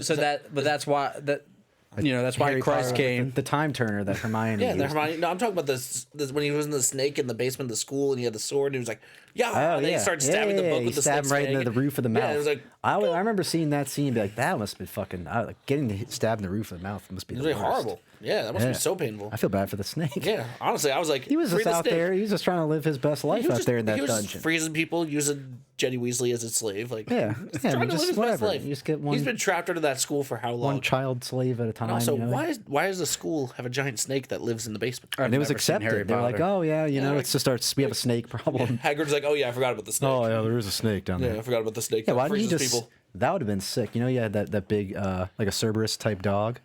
Speaker 3: that's why that's why
Speaker 4: Harry
Speaker 3: Christ
Speaker 4: Potter,
Speaker 3: came.
Speaker 4: the time turner that Hermione.
Speaker 2: Yeah, the
Speaker 4: used.
Speaker 2: Hermione. No, I'm talking about this when he was in the snake in the basement of the school and he had the sword and he was like, yeah. and then he started stabbing the book with the
Speaker 4: stabbed
Speaker 2: snake.
Speaker 4: right into the roof of the mouth.
Speaker 2: Yeah, it was like,
Speaker 4: I remember seeing that scene and be like, that must have been fucking, getting stabbed in the roof of the mouth must be
Speaker 2: it
Speaker 4: the
Speaker 2: was like
Speaker 4: worst.
Speaker 2: horrible. Yeah, that must
Speaker 4: Yeah.
Speaker 2: be so painful.
Speaker 4: I feel bad for the snake.
Speaker 2: Yeah, honestly, I was like,
Speaker 4: He was
Speaker 2: free
Speaker 4: just
Speaker 2: the
Speaker 4: out
Speaker 2: snake.
Speaker 4: there. He was just trying to live his best life
Speaker 2: He was
Speaker 4: out
Speaker 2: just-
Speaker 4: there in that
Speaker 2: he was just
Speaker 4: dungeon.
Speaker 2: freezing people, using Jenny Weasley as a slave. Like,
Speaker 4: Yeah,
Speaker 2: just
Speaker 4: yeah,
Speaker 2: trying to
Speaker 4: just
Speaker 2: live his
Speaker 4: whatever.
Speaker 2: best life.
Speaker 4: You just get one-
Speaker 2: He's been trapped under that school for how long?
Speaker 4: One child slave at a time.
Speaker 2: And also,
Speaker 4: you know?
Speaker 2: why does the school have a giant snake that lives in the basement?
Speaker 4: And it was
Speaker 3: never seen
Speaker 4: accepted.
Speaker 3: Harry
Speaker 4: They were like,
Speaker 3: Potter.
Speaker 4: oh yeah, you know,
Speaker 2: like-
Speaker 4: it's just we have a snake problem.
Speaker 2: Hagrid's like, oh yeah, I forgot about the snake.
Speaker 4: Oh yeah, there is a snake down
Speaker 2: yeah,
Speaker 4: there.
Speaker 2: I forgot about the snake.
Speaker 4: Yeah,
Speaker 2: that
Speaker 4: why didn't he
Speaker 2: freezes
Speaker 4: just?
Speaker 2: people.
Speaker 4: That would have been sick. You know, you had that big like a Cerberus type dog.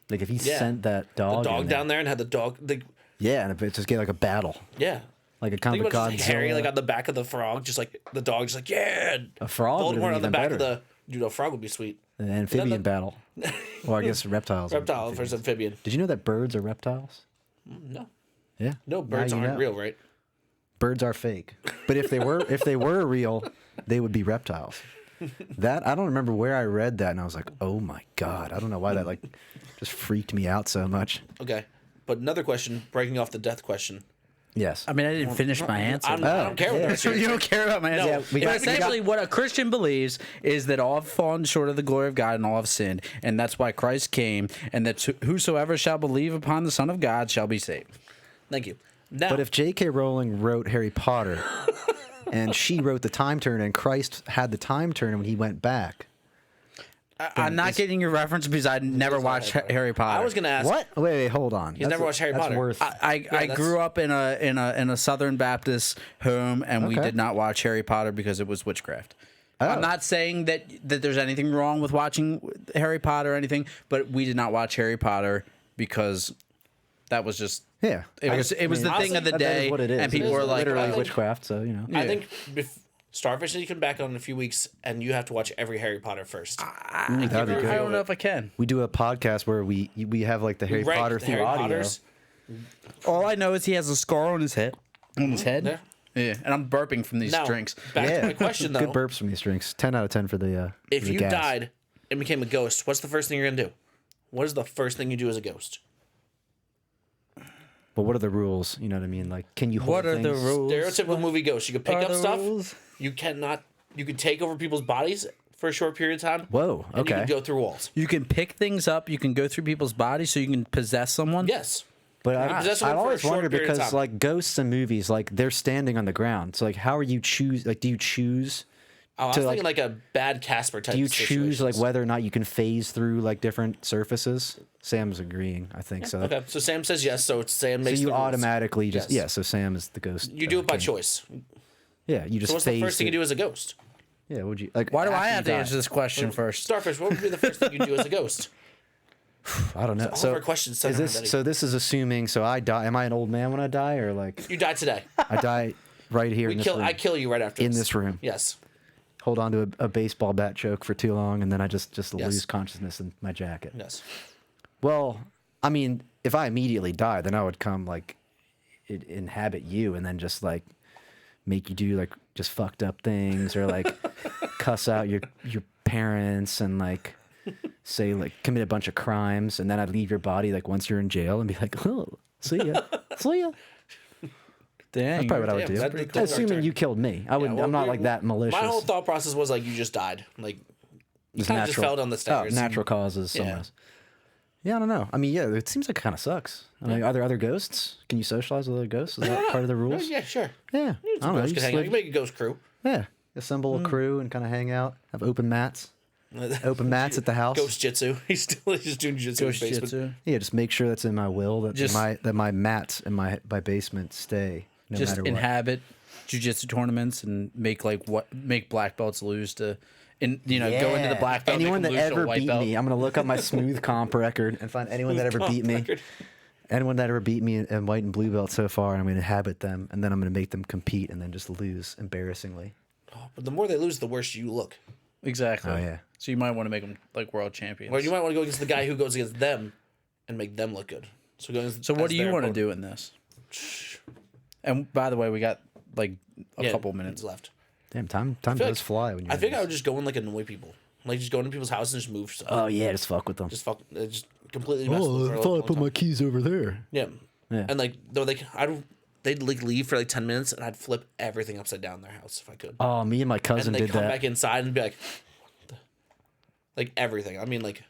Speaker 4: Like if he
Speaker 2: Yeah.
Speaker 4: sent that
Speaker 2: The
Speaker 4: dog,
Speaker 2: dog
Speaker 4: in
Speaker 2: down there and had the dog.
Speaker 4: yeah, and if it just get like a battle.
Speaker 2: Yeah,
Speaker 4: like a kind
Speaker 2: Think
Speaker 4: of a
Speaker 2: about just, like, Harry
Speaker 4: Godzilla.
Speaker 2: like on the back of the frog, just like the dog's like, yeah.
Speaker 4: A frog would've been
Speaker 2: Voldemort on the
Speaker 4: even
Speaker 2: back of
Speaker 4: better.
Speaker 2: the dude. A frog would be sweet.
Speaker 4: An amphibian battle. Well, I guess reptiles. are
Speaker 2: Reptile
Speaker 4: amphibians.
Speaker 2: versus amphibian.
Speaker 4: Did you know that birds are reptiles?
Speaker 2: No,
Speaker 4: Yeah.
Speaker 2: no,
Speaker 4: Now
Speaker 2: birds
Speaker 4: you
Speaker 2: aren't
Speaker 4: know.
Speaker 2: real, right?
Speaker 4: Birds are fake. But if they were real, they would be reptiles. That I don't remember where I read that, and I was like, oh my god, I don't know why that like just freaked me out so much.
Speaker 2: Okay, but another question, breaking off the death question.
Speaker 3: I
Speaker 4: Yes.
Speaker 3: mean, I didn't finish my answer.
Speaker 2: I don't care what
Speaker 4: yeah.
Speaker 2: that's your
Speaker 3: You don't care about my answer.
Speaker 2: No,
Speaker 4: we got-
Speaker 3: But essentially, what a Christian believes is that all have fallen short of the glory of God and all have sinned, and that's why Christ came, and that whosoever shall believe upon the Son of God shall be saved.
Speaker 2: Thank you. Now,
Speaker 4: But if J.K. Rowling wrote Harry Potter, and she wrote the time turn, and Christ had the time turn when he went back.
Speaker 3: I'm not getting your reference because I never watched Harry Potter.
Speaker 2: I was gonna ask,
Speaker 4: What? Wait, hold on. He's
Speaker 2: never watched Harry Potter.
Speaker 4: Worth.
Speaker 3: I
Speaker 2: that's-
Speaker 3: grew up in a Southern Baptist home, and we
Speaker 4: Okay.
Speaker 3: did not watch Harry Potter because it was witchcraft.
Speaker 4: Oh.
Speaker 3: I'm not saying that there's anything wrong with watching Harry Potter or anything, but we did not watch Harry Potter because that was just
Speaker 4: Yeah.
Speaker 3: it was the
Speaker 2: honestly,
Speaker 3: thing of the
Speaker 4: that
Speaker 3: day,
Speaker 4: is what it is.
Speaker 3: and people
Speaker 4: It is
Speaker 3: were like,
Speaker 4: literally
Speaker 2: I think-
Speaker 4: witchcraft. So you know.
Speaker 2: I think Starfish needs to come back on in a few weeks, and you have to watch every Harry Potter first.
Speaker 4: That'd be
Speaker 3: I
Speaker 4: good.
Speaker 3: don't know if I can.
Speaker 4: We do a podcast where we have like the Harry
Speaker 2: Rank
Speaker 4: Potter
Speaker 2: the
Speaker 4: through
Speaker 2: Harry
Speaker 4: audio.
Speaker 2: Potters.
Speaker 3: All I know is he has a scar on his head.
Speaker 2: Yeah.
Speaker 3: Yeah, and I'm burping from these
Speaker 2: Now,
Speaker 3: drinks.
Speaker 2: back
Speaker 4: Yeah.
Speaker 2: to my question though.
Speaker 4: Good burps from these drinks. 10 out of 10 for the.
Speaker 2: If
Speaker 4: for the
Speaker 2: you
Speaker 4: gas.
Speaker 2: died and became a ghost, what's the first thing you're gonna do? What is the first thing you do as a ghost?
Speaker 4: But what are the rules? You know what I mean? Like, can you hold
Speaker 3: What are the
Speaker 4: things?
Speaker 3: rules?
Speaker 2: Stereotypical movie ghost. You can pick
Speaker 3: are
Speaker 2: up
Speaker 3: the
Speaker 2: stuff.
Speaker 3: rules?
Speaker 2: You cannot. You can take over people's bodies for a short period of time.
Speaker 4: Whoa.
Speaker 2: And you
Speaker 4: Okay.
Speaker 2: can go through walls.
Speaker 3: You can pick things up. You can go through people's bodies, so you can possess someone.
Speaker 2: Yes.
Speaker 4: But
Speaker 2: can possess
Speaker 4: I
Speaker 2: someone for a
Speaker 4: always
Speaker 2: short
Speaker 4: wonder
Speaker 2: period of
Speaker 4: because
Speaker 2: time.
Speaker 4: like ghosts in movies, like they're standing on the ground. So like, how are you choose? Like, do you choose?
Speaker 2: Oh, I was
Speaker 4: To,
Speaker 2: thinking like a bad Casper type.
Speaker 4: Do you choose like
Speaker 2: situations.
Speaker 4: whether or not you can phase through like different surfaces? Sam's agreeing. I think so.
Speaker 2: Okay, so Sam says yes. So it's Sam
Speaker 4: So
Speaker 2: makes.
Speaker 4: you
Speaker 2: the rules.
Speaker 4: automatically just
Speaker 2: Yes.
Speaker 4: yeah. So Sam is the ghost.
Speaker 2: You do it by
Speaker 4: king.
Speaker 2: choice.
Speaker 4: Yeah, you just.
Speaker 2: So what's the
Speaker 4: phase
Speaker 2: first thing you
Speaker 4: through-
Speaker 2: do as a ghost?
Speaker 4: Yeah, would you like?
Speaker 3: Why do I
Speaker 4: after
Speaker 3: have to
Speaker 4: you die?
Speaker 3: answer this question first?
Speaker 2: Starfish, what would be the first thing you do as a ghost?
Speaker 4: I don't know.
Speaker 2: All of
Speaker 4: So
Speaker 2: our questions
Speaker 4: is
Speaker 2: center
Speaker 4: this?
Speaker 2: on Betty.
Speaker 4: So this is assuming. So I die. Am I an old man when I die, or like
Speaker 2: You died today.
Speaker 4: I die right here in this room?
Speaker 2: I kill you right after
Speaker 4: in this room.
Speaker 2: Yes.
Speaker 4: Hold on to a baseball bat choke for too long, and then I just
Speaker 2: Yes.
Speaker 4: lose consciousness in my jacket.
Speaker 2: Yes.
Speaker 4: Well, I mean, if I immediately die, then I would come like inhabit you, and then just like make you do like just fucked up things, or like cuss out your parents, and like say like commit a bunch of crimes, and then I'd leave your body like once you're in jail and be like, oh, see ya, see ya.
Speaker 3: Dang.
Speaker 4: That's probably what I would
Speaker 2: Yeah,
Speaker 4: do.
Speaker 2: that's pretty cool.
Speaker 4: Assuming you killed me, I wouldn't.
Speaker 2: well,
Speaker 4: I'm not
Speaker 2: you're-
Speaker 4: like that malicious.
Speaker 2: My whole thought process was like you just died. Like you
Speaker 4: It's
Speaker 2: kind of just fell down the stairs.
Speaker 4: natural causes.
Speaker 2: Yeah.
Speaker 4: Somewhere else. Yeah, I don't know. I mean, yeah, it seems like it kind of sucks. I mean, are there other ghosts? Can you socialize with other ghosts? Is that part of the
Speaker 2: Oh,
Speaker 4: rules?
Speaker 2: yeah, sure.
Speaker 4: Yeah. I don't know.
Speaker 2: Ghosts
Speaker 4: You
Speaker 2: could
Speaker 4: just
Speaker 2: hang out. You
Speaker 4: live-
Speaker 2: can make a ghost crew.
Speaker 4: yeah. Assemble a crew and kind of hang out. Have open mats. Open mats at the house.
Speaker 2: Ghost jitsu. He's just doing jitsu in his basement.
Speaker 3: Jitsu.
Speaker 4: Yeah, just make sure that's in my will that
Speaker 3: Just-
Speaker 4: my mats in my basement stay no
Speaker 3: Just
Speaker 4: matter what.
Speaker 3: inhabit jujitsu tournaments and make black belts lose to, go into the
Speaker 4: Yeah.
Speaker 3: black belt.
Speaker 4: Anyone
Speaker 3: make
Speaker 4: that
Speaker 3: 'em lose to a
Speaker 4: ever
Speaker 3: white
Speaker 4: beat
Speaker 3: belt.
Speaker 4: me, I'm gonna look up my smooth comp record and find anyone that ever beat me. Anyone that ever beat me in white and blue belt so far, and I'm gonna inhabit them, and then I'm gonna make them compete, and then just lose embarrassingly.
Speaker 2: But the more they lose, the worse you look.
Speaker 3: Exactly.
Speaker 4: Oh, yeah.
Speaker 3: So you might want to make them like world champions.
Speaker 2: Or you might want to go against the guy who goes against them and make them look good. So
Speaker 3: what do you want to do in this? And by the way, we got like a couple minutes
Speaker 2: left.
Speaker 4: Damn, time
Speaker 2: feel
Speaker 4: does
Speaker 2: like-
Speaker 4: fly when you're.
Speaker 2: I think
Speaker 4: in
Speaker 2: I
Speaker 4: this.
Speaker 2: would just go and like annoy people. Like just go into people's houses and just move stuff.
Speaker 4: Oh yeah, just fuck with them.
Speaker 2: Just fuck. Just completely mess with them. for a long time.
Speaker 4: keys over there.
Speaker 2: Yeah.
Speaker 4: Yeah.
Speaker 2: And like they'd like leave for like 10 minutes and I'd flip everything upside down in their house if I could.
Speaker 4: Oh, me and my cousin
Speaker 2: And they
Speaker 4: did
Speaker 2: come
Speaker 4: that.
Speaker 2: back inside and be like, what the? Like everything. I mean, like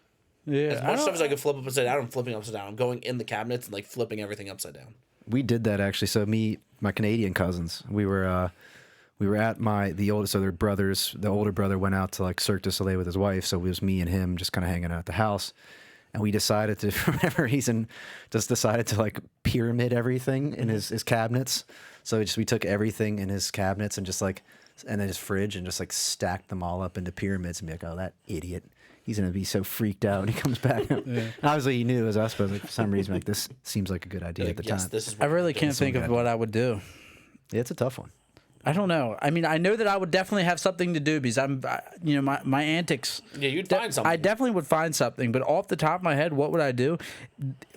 Speaker 3: Yeah.
Speaker 2: as much stuff as I could flip upside down, I'm flipping upside down. I'm going in the cabinets and like flipping everything upside down.
Speaker 4: We did that actually. So my Canadian cousins, we were at the oldest. So their brothers. The older brother went out to like Cirque du Soleil with his wife. So it was me and him just kind of hanging out at the house. And we decided to, for whatever reason, just decided to like pyramid everything in his cabinets. So we took everything in his cabinets and then his fridge and just like stacked them all up into pyramids and be like, oh, that idiot. He's going to be so freaked out when he comes back. And obviously he knew it was us, but like, for some reason, like this seems like a good idea at the
Speaker 2: Yes,
Speaker 4: time.
Speaker 2: this is
Speaker 3: I
Speaker 2: what
Speaker 3: really
Speaker 2: we're
Speaker 3: can't think of what I would do.
Speaker 4: Yeah, it's a tough one.
Speaker 3: I don't know. I mean, I know that I would definitely have something to do because my antics.
Speaker 2: Yeah, you'd find something.
Speaker 3: I definitely would find something, but off the top of my head, what would I do?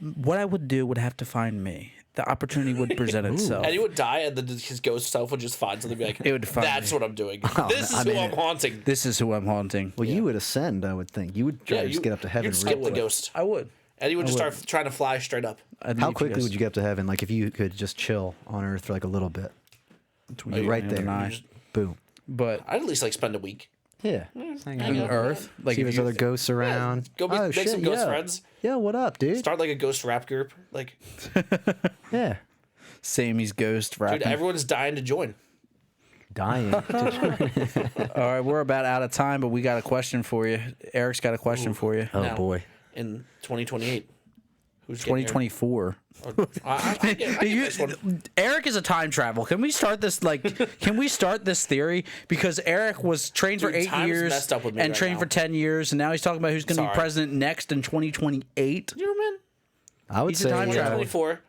Speaker 3: What I would do would have to find me. The opportunity would present itself.
Speaker 2: And he would die, and then his ghost self would just find something and be like,
Speaker 3: It would find
Speaker 2: that's
Speaker 3: me.
Speaker 2: what I'm doing. This is who I'm haunting.
Speaker 3: This is who I'm haunting.
Speaker 4: Well, you would ascend, I would think. You would try to just get up to heaven
Speaker 2: You'd skip
Speaker 4: real
Speaker 2: the
Speaker 4: quick.
Speaker 2: ghost.
Speaker 3: I would.
Speaker 2: And he would just start trying to fly straight up.
Speaker 4: How quickly would you get up to heaven? Like if you could just chill on Earth for like a little bit. Like right there. Boom.
Speaker 3: But
Speaker 2: I'd at least like spend a week.
Speaker 4: Yeah.
Speaker 3: in Earth, like
Speaker 4: See if
Speaker 3: if
Speaker 4: there's
Speaker 3: you,
Speaker 4: other ghosts around.
Speaker 2: Go make some ghost friends.
Speaker 4: Yeah, what up, dude?
Speaker 2: Start like a ghost rap group. Like,
Speaker 4: Yeah.
Speaker 3: Sammy's ghost rapping.
Speaker 2: dude, everyone's dying to join.
Speaker 4: Dying.
Speaker 3: All right, we're about out of time, but we got a question for you. Eric's got a question for you.
Speaker 4: Oh
Speaker 2: Now,
Speaker 4: boy.
Speaker 2: In 2028. Who's getting
Speaker 3: 2024.
Speaker 2: I get this one.
Speaker 3: Eric is a time travel. Can we start this can we start this theory? Because Eric was trained for
Speaker 2: Dude,
Speaker 3: 8
Speaker 2: time's
Speaker 3: years
Speaker 2: messed up with me
Speaker 3: and
Speaker 2: right
Speaker 3: trained
Speaker 2: now.
Speaker 3: for 10 years, and now he's talking about who's going to be
Speaker 2: Sorry.
Speaker 3: president next in 2028.
Speaker 2: You know, man.
Speaker 4: I would
Speaker 3: He's a
Speaker 4: say.
Speaker 3: time traveler.
Speaker 2: 2024.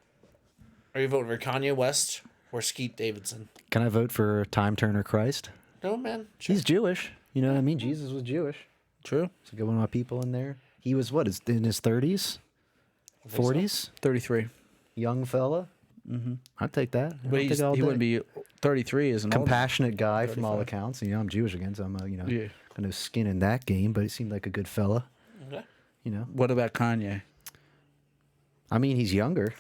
Speaker 2: Are you voting for Kanye West or Skeet Davidson?
Speaker 4: Can I vote for Time Turner Christ?
Speaker 2: No, man.
Speaker 4: He's Jewish. You know what I mean? Jesus was Jewish.
Speaker 3: True.
Speaker 4: So get one of my people in there. He was what? In his 30s, 40s,
Speaker 3: 33.
Speaker 4: young fella. Mm-hmm. I'd take that.
Speaker 3: But
Speaker 4: I'd take it all
Speaker 3: he
Speaker 4: day.
Speaker 3: wouldn't be 33 as an old man.
Speaker 4: Compassionate guy from all accounts. You know, I'm Jewish again, so I'm
Speaker 3: Yeah.
Speaker 4: got no skin in that game. But he seemed like a good fella.
Speaker 2: Okay.
Speaker 4: You know,
Speaker 3: What about Kanye?
Speaker 4: I mean, he's younger.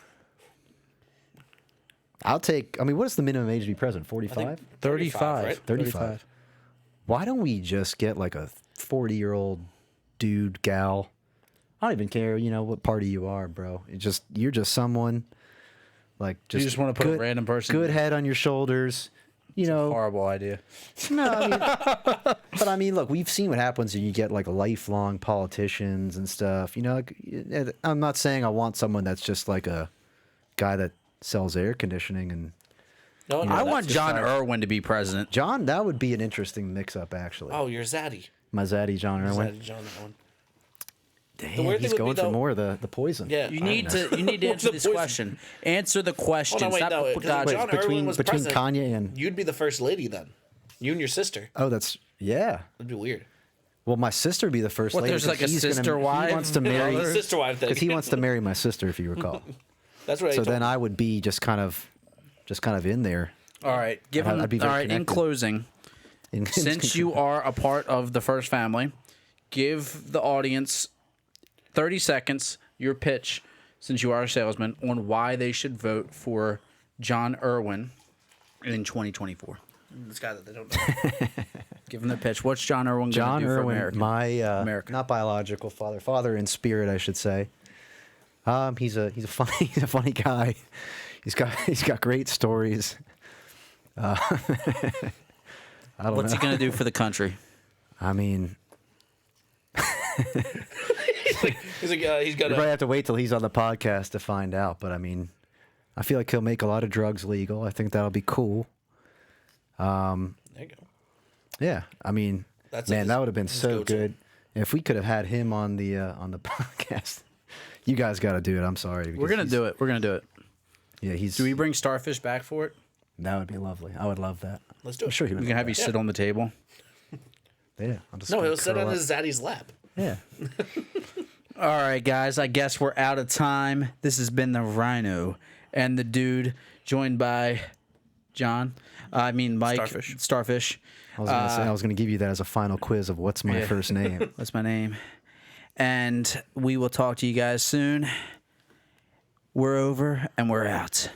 Speaker 4: I'll take. I mean, what is the minimum age to be president? 45.
Speaker 3: 35.
Speaker 2: right?
Speaker 4: 35. Why don't we just get like a 40-year-old dude, gal? I don't even care, you know, what party you are, bro. You're just someone like
Speaker 3: You just want to put a random person.
Speaker 4: good head on your shoulders. You know,
Speaker 3: Horrible idea.
Speaker 4: no, I mean, but I mean, look, we've seen what happens when you get like lifelong politicians and stuff. You know, like, I'm not saying I want someone that's just like a guy that sells air conditioning and
Speaker 2: No, no,
Speaker 3: I
Speaker 2: that's
Speaker 3: want
Speaker 2: just
Speaker 3: John
Speaker 2: fine.
Speaker 3: Irwin to be president.
Speaker 4: John. That would be an interesting mix-up, actually.
Speaker 2: Oh, you're Zaddy.
Speaker 4: My zaddy, John Irwin.
Speaker 2: Zaddy John, that one.
Speaker 4: Damn,
Speaker 2: weird
Speaker 4: he's
Speaker 2: thing would
Speaker 4: going
Speaker 2: be,
Speaker 4: for
Speaker 2: though-
Speaker 4: more of the poison.
Speaker 2: Yeah.
Speaker 3: You need to answer
Speaker 2: The
Speaker 3: this
Speaker 2: poison.
Speaker 3: question. Answer the question.
Speaker 2: Hold on, wait,
Speaker 3: Stop
Speaker 2: no, 'cause
Speaker 3: dodging.
Speaker 2: John Irwin was
Speaker 4: between
Speaker 2: president.
Speaker 4: Kanye and
Speaker 2: You'd be the first lady then. You and your sister.
Speaker 4: oh, that's yeah.
Speaker 2: That'd be weird.
Speaker 4: Well, my sister would be the first
Speaker 3: What,
Speaker 4: lady.
Speaker 3: there's like a
Speaker 4: 'cause he's
Speaker 3: sister wife?
Speaker 4: He wants to marry
Speaker 3: Brother?
Speaker 2: Sister wife thing.
Speaker 4: because he wants to marry my sister, if you recall.
Speaker 2: That's what I
Speaker 4: So
Speaker 2: told
Speaker 4: then
Speaker 2: me.
Speaker 4: I would be just kind of in there.
Speaker 3: All right. Give him.
Speaker 4: I'd be
Speaker 3: All
Speaker 4: very
Speaker 3: right. In
Speaker 4: connected.
Speaker 3: closing, since you are a part of the first family, give the audience 30 seconds, your pitch, since you are a salesman, on why they should vote for John Irwin in 2024.
Speaker 2: This guy that they don't know.
Speaker 3: Give them the pitch. What's John Irwin going
Speaker 4: John
Speaker 3: to do for
Speaker 4: Irwin,
Speaker 3: America?
Speaker 4: my
Speaker 3: America.
Speaker 4: not biological father in spirit, I should say. He's a funny guy. He's got great stories. I don't
Speaker 3: What's
Speaker 4: know.
Speaker 3: he going to do for the country?
Speaker 4: I mean,
Speaker 2: He's like, he's got
Speaker 4: you probably
Speaker 2: a.
Speaker 4: have to wait till he's on the podcast to find out. But I mean, I feel like he'll make a lot of drugs legal. I think that'll be cool.
Speaker 2: There you go.
Speaker 4: Yeah, I mean,
Speaker 2: That's
Speaker 4: man,
Speaker 2: his-
Speaker 4: that would have been
Speaker 2: his
Speaker 4: so
Speaker 2: go-to.
Speaker 4: good if we could have had him on the podcast. You guys got to do it. I'm sorry.
Speaker 3: We're going to do it. We're going to do it.
Speaker 4: Yeah, he's.
Speaker 3: Do we bring Starfish back for it?
Speaker 4: That would be lovely. I would love that.
Speaker 2: Let's do
Speaker 4: I'm
Speaker 2: it.
Speaker 4: sure he would.
Speaker 3: We can have you sit on the table.
Speaker 4: Yeah, I'm just
Speaker 2: No,
Speaker 4: gonna
Speaker 2: he'll sit
Speaker 4: curl
Speaker 2: on
Speaker 4: up.
Speaker 2: his Zaddy's lap.
Speaker 4: Yeah.
Speaker 3: All right, guys. I guess we're out of time. This has been the Rhino and the Dude, joined by John. I mean Mike. Starfish.
Speaker 4: I was gonna say I was gonna give you that as a final quiz of what's my
Speaker 3: Yeah.
Speaker 4: first name.
Speaker 3: That's my name. And we will talk to you guys soon. We're over and we're out.